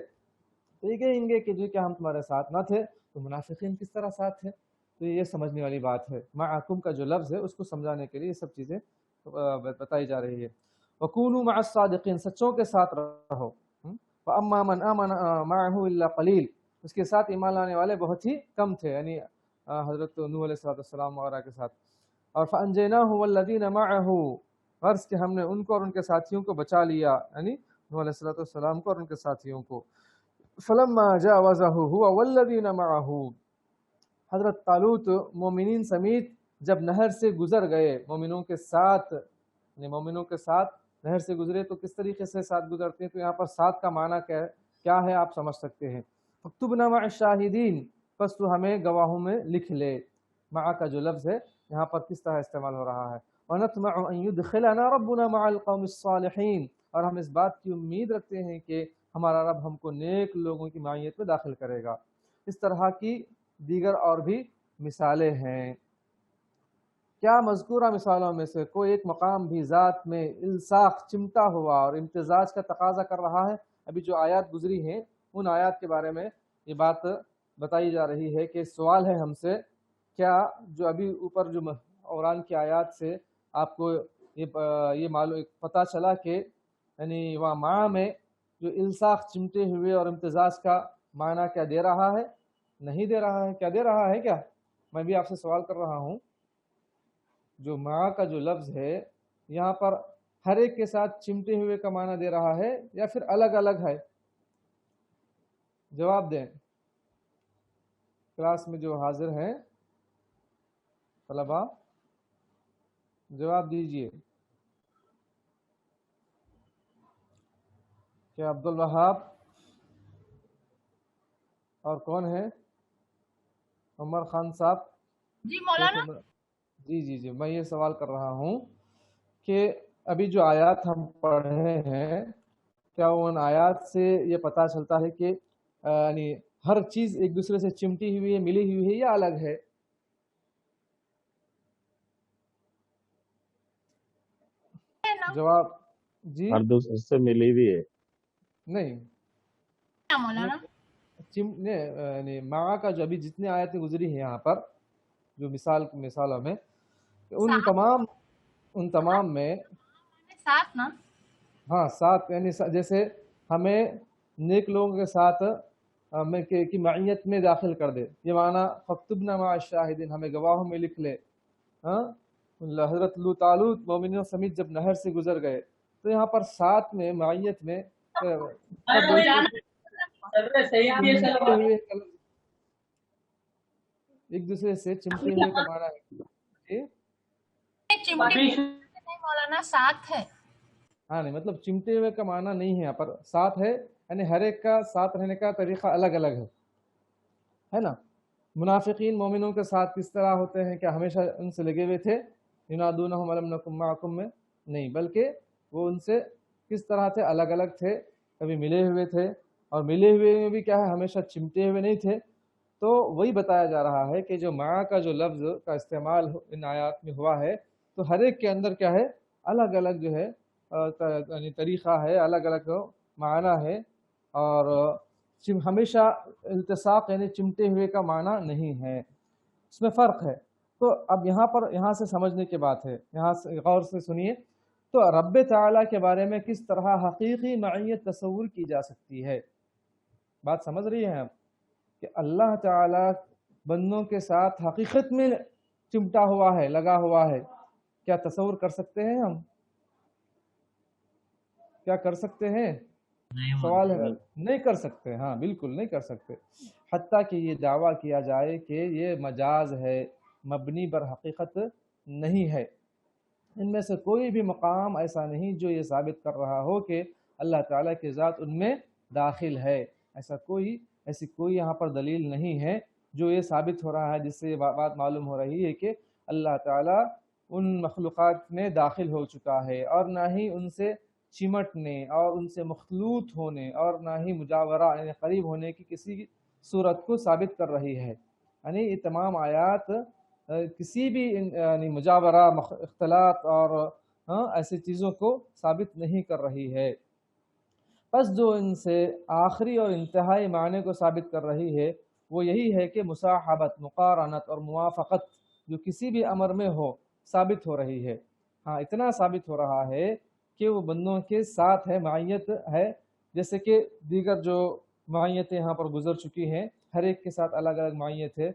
تو یہ کہیں گے کہ جی کیا ہم تمہارے ساتھ نہ تھے، تو منافقین کس طرح ساتھ تھے؟ تو یہ سمجھنے والی بات ہے۔ معکم کا جو لفظ ہے اس کو سمجھانے کے لیے یہ سب چیزیں بتائی جا رہی ہے۔ وَكُونُوا مَعَ الصَّادِقِينَ، سچوں کے ساتھ رہو۔ فَأَمَّا مَنْ آمَنَ مَعَهُ إِلَّا قَلِيلٌ، اس کے ساتھ ایمان لانے والے بہت ہی کم تھے، یعنی حضرت نوح علیہ السلام وغیرہ کے ساتھ۔ اور فَأَنْجَيْنَاهُ وَالَّذِينَ مَعَهُ، غرض کہ ہم نے ان کو اور ان کے ساتھیوں کو بچا لیا، یعنی نوح علیہ السلام کو اور ان کے ساتھیوں کو۔ فَلَمَّا جَاوَزَهُ هُوَ وَالَّذِينَ مَعَهُ، حضرت طالوت مومنین سمیت جب نہر سے گزر گئے، مومنوں کے ساتھ، یعنی مومنوں کے ساتھ نہر سے گزرے تو کس طریقے سے ساتھ گزرتے ہیں، تو یہاں پر ساتھ کا معنی کیا ہے آپ سمجھ سکتے ہیں۔ فَاكْتُبْنَا مَعَ الشَّاهِدِينَ، پس تو ہمیں گواہوں میں لکھ لے۔ مع کا جو لفظ ہے یہاں پر کس طرح استعمال ہو رہا ہے، وَنَطْمَعُ أَن يُدْخِلَنَا رَبُّنَا مَعَ الْقَوْمِ الصَّالِحِينَ، اور ہم اس بات کی امید رکھتے ہیں کہ ہمارا رب ہم کو نیک لوگوں کی معیت میں داخل کرے گا۔ اس طرح کی دیگر اور بھی مثالیں ہیں۔ کیا مذکورہ مثالوں میں سے کوئی ایک مقام بھی ذات میں الصاق چمٹا ہوا اور امتزاج کا تقاضا کر رہا ہے؟ ابھی جو آیات گزری ہیں ان آیات کے بارے میں یہ بات بتائی جا رہی ہے کہ سوال ہے ہم سے، کیا جو ابھی اوپر جو قرآن کی آیات سے آپ کو یہ معلوم پتہ چلا کہ یعنی وہاں معنی میں جو الصاق چمٹے ہوئے اور امتزاج کا معنی کیا دے رہا ہے؟ نہیں دے رہا ہے۔ کیا دے رہا ہے؟ کیا میں بھی آپ سے سوال کر رہا ہوں، جو مع کا جو لفظ ہے یہاں پر ہر ایک کے ساتھ چمٹے ہوئے کا معنی دے رہا ہے یا پھر الگ الگ ہے؟ جواب دیں، کلاس میں جو حاضر ہیں طلبہ جواب دیجئے۔ کیا عبد الوہاب اور کون ہے؟ عمر خان صاحب؟ جی مولانا۔ جی میں یہ سوال کر رہا ہوں کہ ابھی جو آیات ہم پڑھ رہے ہیں کیا ان آیات سے یہ پتہ چلتا ہے کہ یعنی ہر چیز ایک دوسرے سے چمٹی ہوئی ہے، ملی ہوئی ہے یا الگ ہے؟ جواب جی ہر دوسرے سے ملی ہوئی ہے؟ نہیں مولانا یعنی مع کا جو ابھی جتنی آیتیں گزری ہیں یہاں پر جو مثالوں میں ان تمام میں ساتھ نا، ہاں ساتھ، یعنی جیسے ہمیں نیک لوگوں کے ساتھ کی معیت میں داخل کر دے، یہ معنی فاکتبنا مع الشاہدین، ہمیں گواہوں میں لکھ لے۔ ہاں حضرت طالوت مومنوں سمیت جب نہر سے گزر گئے تو یہاں پر ساتھ میں معیت میں ایک دوسرے سے چمٹے ہوئے کا معنی ہے۔ مولانا ساتھ ہے، ہاں نہیں مطلب چمٹے ہوئے کا معنی نہیں ہے یہاں پر، ساتھ ہے یعنی ہر ایک کا ساتھ رہنے کا طریقہ الگ الگ ہے نا۔ منافقین مومنوں کے ساتھ کس طرح ہوتے ہیں؟ کیا ہمیشہ ان سے لگے ہوئے تھے؟ ینادونہم الم نکن معکم میں نہیں، بلکہ وہ ان سے کس طرح تھے؟ الگ الگ تھے، کبھی ملے ہوئے تھے، اور ملے ہوئے میں بھی کیا ہے ہمیشہ چمٹے ہوئے نہیں تھے۔ تو وہی بتایا جا رہا ہے کہ جو مع کا جو لفظ کا استعمال ان آیات میں ہوا ہے تو ہر ایک کے اندر کیا ہے الگ الگ جو ہے یعنی طریقہ ہے، الگ الگ معنی ہے، اور ہمیشہ التصاق یعنی چمٹے ہوئے کا معنی نہیں ہے، اس میں فرق ہے۔ تو اب یہاں سے سمجھنے کی بات ہے، یہاں سے غور سے سنیے، تو رب تعالیٰ کے بارے میں کس طرح حقیقی معیت تصور کی جا سکتی ہے؟ بات سمجھ رہی ہیں آپ کہ اللہ تعالیٰ بندوں کے ساتھ حقیقت میں چمٹا ہوا ہے، لگا ہوا ہے، کیا تصور کر سکتے ہیں ہم؟ کیا کر سکتے ہیں؟ سوال ہے، نہیں کر سکتے، ہاں بالکل نہیں کر سکتے، حتیٰ کہ یہ دعویٰ کیا جائے کہ یہ مجاز ہے، مبنی بر حقیقت نہیں ہے۔ ان میں سے کوئی بھی مقام ایسا نہیں جو یہ ثابت کر رہا ہو کہ اللہ تعالیٰ کی ذات ان میں داخل ہے، ایسی کوئی یہاں پر دلیل نہیں ہے جو یہ ثابت ہو رہا ہے، جس سے یہ بات معلوم ہو رہی ہے کہ اللہ تعالیٰ ان مخلوقات میں داخل ہو چکا ہے، اور نہ ہی ان سے چمٹنے اور ان سے مخلوط ہونے اور نہ ہی مجاورہ یعنی قریب ہونے کی کسی صورت کو ثابت کر رہی ہے۔ یعنی یہ تمام آیات کسی بھی یعنی مجاورہ، اختلاط اور ایسی چیزوں کو ثابت نہیں کر رہی ہے۔ بس جو ان سے آخری اور انتہائی معنی کو ثابت کر رہی ہے وہ یہی ہے کہ مصاحبت، مقارنت اور موافقت جو کسی بھی امر میں ہو ثابت ہو رہی ہے۔ ہاں اتنا ثابت ہو رہا ہے کہ وہ بندوں کے ساتھ ہے، معیت ہے، جیسے کہ دیگر جو معیتیں یہاں پر گزر چکی ہیں ہر ایک کے ساتھ الگ الگ معیت ہے،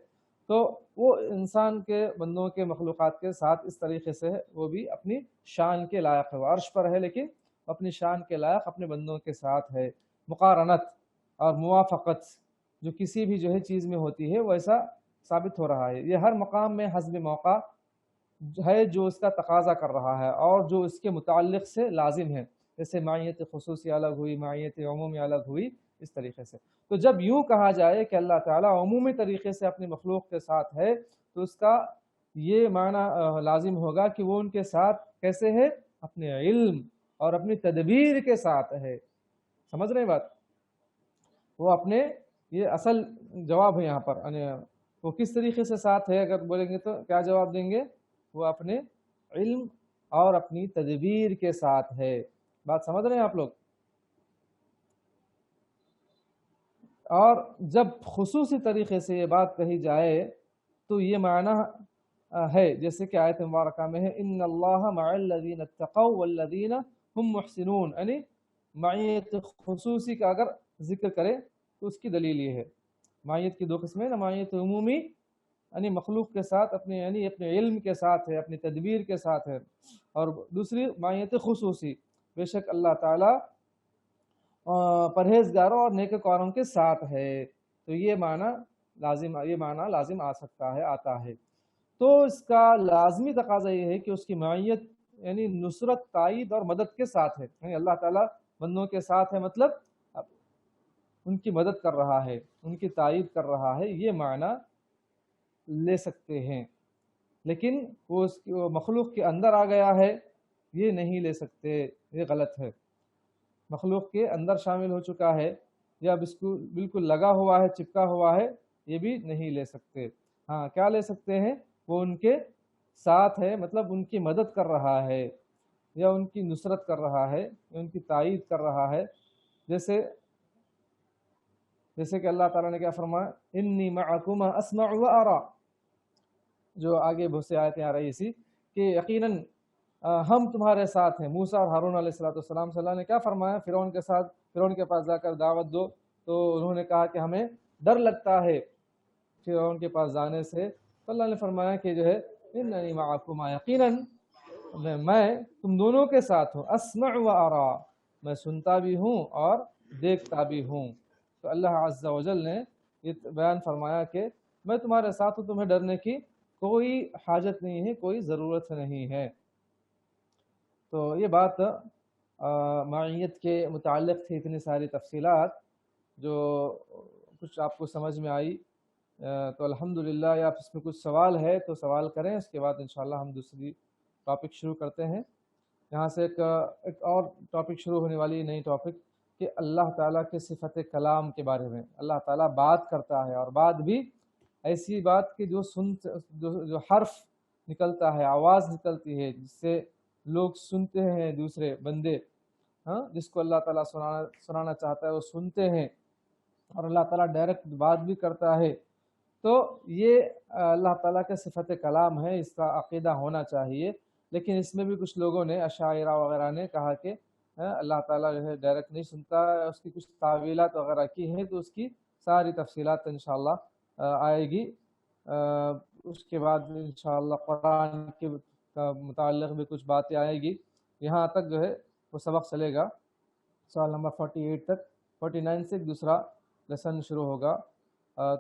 تو وہ انسان کے بندوں کے مخلوقات کے ساتھ اس طریقے سے وہ بھی اپنی شان کے لائق ہے، وہ عرش پر ہے لیکن اپنی شان کے لائق اپنے بندوں کے ساتھ ہے۔ مقارنت اور موافقت جو کسی بھی جو ہے چیز میں ہوتی ہے وہ ایسا ثابت ہو رہا ہے، یہ ہر مقام میں حسب موقع ہے جو اس کا تقاضا کر رہا ہے اور جو اس کے متعلق سے لازم ہے، جیسے معیت خصوصی الگ ہوئی، معیت عمومی الگ ہوئی، اس طریقے سے۔ تو جب یوں کہا جائے کہ اللہ تعالیٰ عمومی طریقے سے اپنی مخلوق کے ساتھ ہے تو اس کا یہ معنی لازم ہوگا کہ وہ ان کے ساتھ کیسے ہے؟ اپنے علم اور اپنی تدبیر کے ساتھ ہے۔ سمجھ رہے ہیں بات؟ وہ اپنے، یہ اصل جواب ہے یہاں پر، وہ کس طریقے سے ساتھ ہے اگر بولیں گے تو کیا جواب دیں گے؟ وہ اپنے علم اور اپنی تدبیر کے ساتھ ہے۔ بات سمجھ رہے ہیں آپ لوگ؟ اور جب خصوصی طریقے سے یہ بات کہی جائے تو یہ معنی ہے جیسے کہ آیت مبارکہ میں ہے ان اللہ مع الذین اتقوا والذین هم محسنون، یعنی معیت خصوصی کا اگر ذکر کرے تو اس کی دلیل یہ ہے۔ معیت کی دو قسمیں نا، معیت عمومی یعنی مخلوق کے ساتھ اپنے یعنی اپنے علم کے ساتھ ہے، اپنی تدبیر کے ساتھ ہے، اور دوسری معیت خصوصی بے شک اللہ تعالیٰ پرہیزگاروں اور نیکوکاروں کے ساتھ ہے۔ تو یہ معنی لازم آ سکتا ہے، آتا ہے۔ تو اس کا لازمی تقاضا یہ ہے کہ اس کی معیت یعنی نصرت، تائید اور مدد کے ساتھ ہے، یعنی اللہ تعالیٰ بندوں کے ساتھ ہے، مطلب ان کی مدد کر رہا ہے، ان کی تائید کر رہا ہے، یہ معنی لے سکتے ہیں۔ لیکن وہ مخلوق کے اندر آ گیا ہے، یہ نہیں لے سکتے، یہ غلط ہے۔ مخلوق کے اندر شامل ہو چکا ہے یا بالکل لگا ہوا ہے، چپکا ہوا ہے، یہ بھی نہیں لے سکتے۔ ہاں کیا لے سکتے ہیں؟ وہ ان کے ساتھ ہے، مطلب ان کی مدد کر رہا ہے یا ان کی نصرت کر رہا ہے یا ان کی تائید کر رہا ہے، جیسے کہ اللہ تعالیٰ نے کیا فرمایا؟ انی معکما اسمع و ارا، جو آگے بہت سے آیتیں آ رہی اسی کہ یقیناً ہم تمہارے ساتھ ہیں۔ موسیٰ اور ہارون علیہ السلام سے اللہ نے کیا فرمایا؟ فرعون کے پاس جا کر دعوت دو، تو انہوں نے کہا کہ ہمیں ڈر لگتا ہے فرعون کے پاس جانے سے، تو اللہ نے فرمایا کہ جو ہے اننی معکما، یقیناً میں تم دونوں کے ساتھ ہوں، اسمع و ارا، میں سنتا بھی ہوں اور دیکھتا بھی ہوں۔ تو اللہ عز و جل نے یہ بیان فرمایا کہ میں تمہارے ساتھ ہوں، تمہیں ڈرنے کی کوئی حاجت نہیں ہے، کوئی ضرورت نہیں ہے۔ تو یہ بات معیت کے متعلق تھی، اتنی ساری تفصیلات جو کچھ آپ کو سمجھ میں آئی تو الحمدللہ، یا اس میں کچھ سوال ہے تو سوال کریں، اس کے بعد انشاءاللہ ہم دوسری ٹاپک شروع کرتے ہیں۔ یہاں سے ایک اور ٹاپک شروع ہونے والی نئی ٹاپک کہ اللہ تعالیٰ کے صفت کلام کے بارے میں۔ اللہ تعالیٰ بات کرتا ہے، اور بات بھی ایسی بات کہ جو حرف نکلتا ہے، آواز نکلتی ہے، جس سے لوگ سنتے ہیں، دوسرے بندے جس کو اللہ تعالیٰ سنانا چاہتا ہے وہ سنتے ہیں، اور اللہ تعالیٰ ڈائریکٹ بات بھی کرتا ہے۔ تو یہ اللہ تعالیٰ کے صفت کلام ہے، اس کا عقیدہ ہونا چاہیے۔ لیکن اس میں بھی کچھ لوگوں نے، اشاعرہ وغیرہ نے کہا کہ اللہ تعالیٰ جو ہے ڈائریکٹ نہیں سنتا، اس کی کچھ تعویلات وغیرہ کی ہیں، تو اس کی ساری تفصیلات انشاءاللہ آئے گی۔ اس کے بعد انشاءاللہ قرآن کے متعلق بھی کچھ باتیں آئے گی۔ یہاں تک جو ہے وہ سبق چلے گا، سوال نمبر 48 تک۔ 49 سے ایک دوسرا لیسن شروع ہوگا۔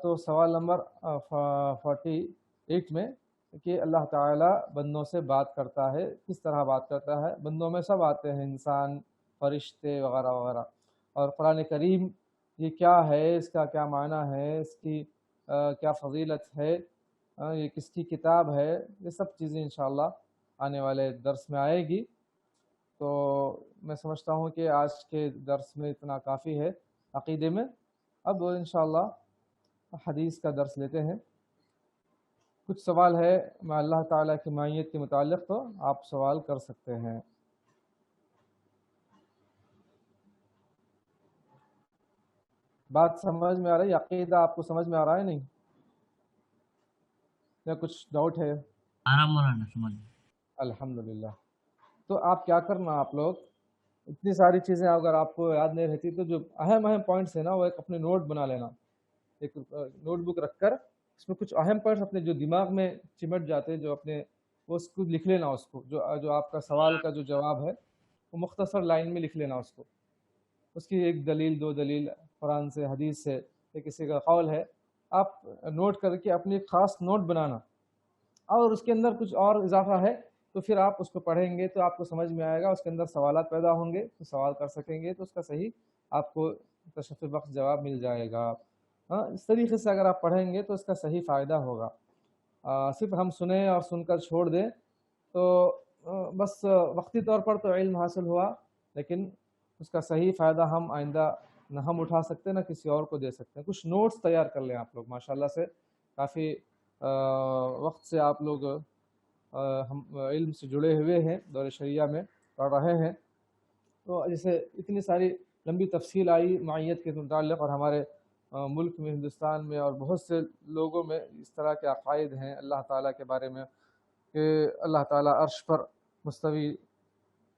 تو سوال نمبر 48 میں کہ اللہ تعالیٰ بندوں سے بات کرتا ہے، کس طرح بات کرتا ہے؟ بندوں میں سب آتے ہیں، انسان، فرشتے وغیرہ وغیرہ، اور قرآن کریم یہ کیا ہے، اس کا کیا معنی ہے، اس کی کیا فضیلت ہے، یہ کس کی کتاب ہے، یہ سب چیزیں انشاءاللہ آنے والے درس میں آئے گی۔ تو میں سمجھتا ہوں کہ آج کے درس میں اتنا کافی ہے عقیدے میں۔ اب انشاءاللہ حدیث کا درس لیتے ہیں۔ کچھ سوال ہے میں اللہ تعالیٰ کی معیت کے متعلق تو آپ سوال کر سکتے ہیں۔ بات سمجھ میں آ رہی ہے؟ عقیدہ آپ کو سمجھ میں آ رہا ہے نہیں یا کچھ ڈاؤٹ ہے؟ مولانا سمجھ۔ الحمدللہ۔ تو آپ کیا کرنا، آپ لوگ اتنی ساری چیزیں اگر آپ کو یاد نہیں رہتی تو جو اہم پوائنٹس ہیں نا، وہ ایک اپنے نوٹ بنا لینا، ایک نوٹ بک رکھ کر اس میں کچھ اہم پوائنٹس اپنے جو دماغ میں چمٹ جاتے ہیں، جو اپنے وہ اس کو لکھ لینا، اس کو جو آپ کا سوال کا جو جواب ہے وہ مختصر لائن میں لکھ لینا، اس کو، اس کی ایک دلیل، دو دلیل قرآن سے، حدیث سے، یا کسی کا قول ہے، آپ نوٹ کر کے اپنی خاص نوٹ بنانا، اور اس کے اندر کچھ اور اضافہ ہے تو پھر آپ اس کو پڑھیں گے تو آپ کو سمجھ میں آئے گا، اس کے اندر سوالات پیدا ہوں گے تو سوال کر سکیں گے، تو اس کا صحیح آپ کو تشفی بخش جواب مل جائے گا۔ اس طریقے سے اگر آپ پڑھیں گے تو اس کا صحیح فائدہ ہوگا۔ صرف ہم سنیں اور سن کر چھوڑ دیں تو بس وقتی طور پر تو علم حاصل ہوا، لیکن اس کا صحیح فائدہ ہم آئندہ نہ ہم اٹھا سکتے نہ کسی اور کو دے سکتے ہیں۔ کچھ نوٹس تیار کر لیں آپ لوگ، ماشاءاللہ سے کافی وقت سے آپ لوگ ہم علم سے جڑے ہوئے ہیں، دور شریعہ میں پڑھ رہے ہیں، تو جیسے اتنی ساری لمبی تفصیل آئی معیت کے متعلق، اور ہمارے ملک میں، ہندوستان میں اور بہت سے لوگوں میں اس طرح کے عقائد ہیں اللہ تعالیٰ کے بارے میں کہ اللہ تعالیٰ عرش پر مستوی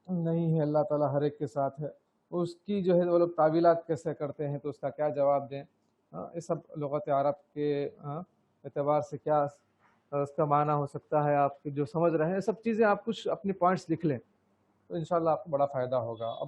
نہیں ہے، اللہ تعالیٰ ہر ایک کے ساتھ ہے، اس کی جو ہے وہ لوگ تعویلات کیسے کرتے ہیں، تو اس کا کیا جواب دیں؟ یہ سب لغت عرب کے اعتبار سے کیا اس کا معنی ہو سکتا ہے، آپ جو سمجھ رہے ہیں، سب چیزیں آپ کچھ اپنے پوائنٹس لکھ لیں تو انشاءاللہ آپ کو بڑا فائدہ ہوگا۔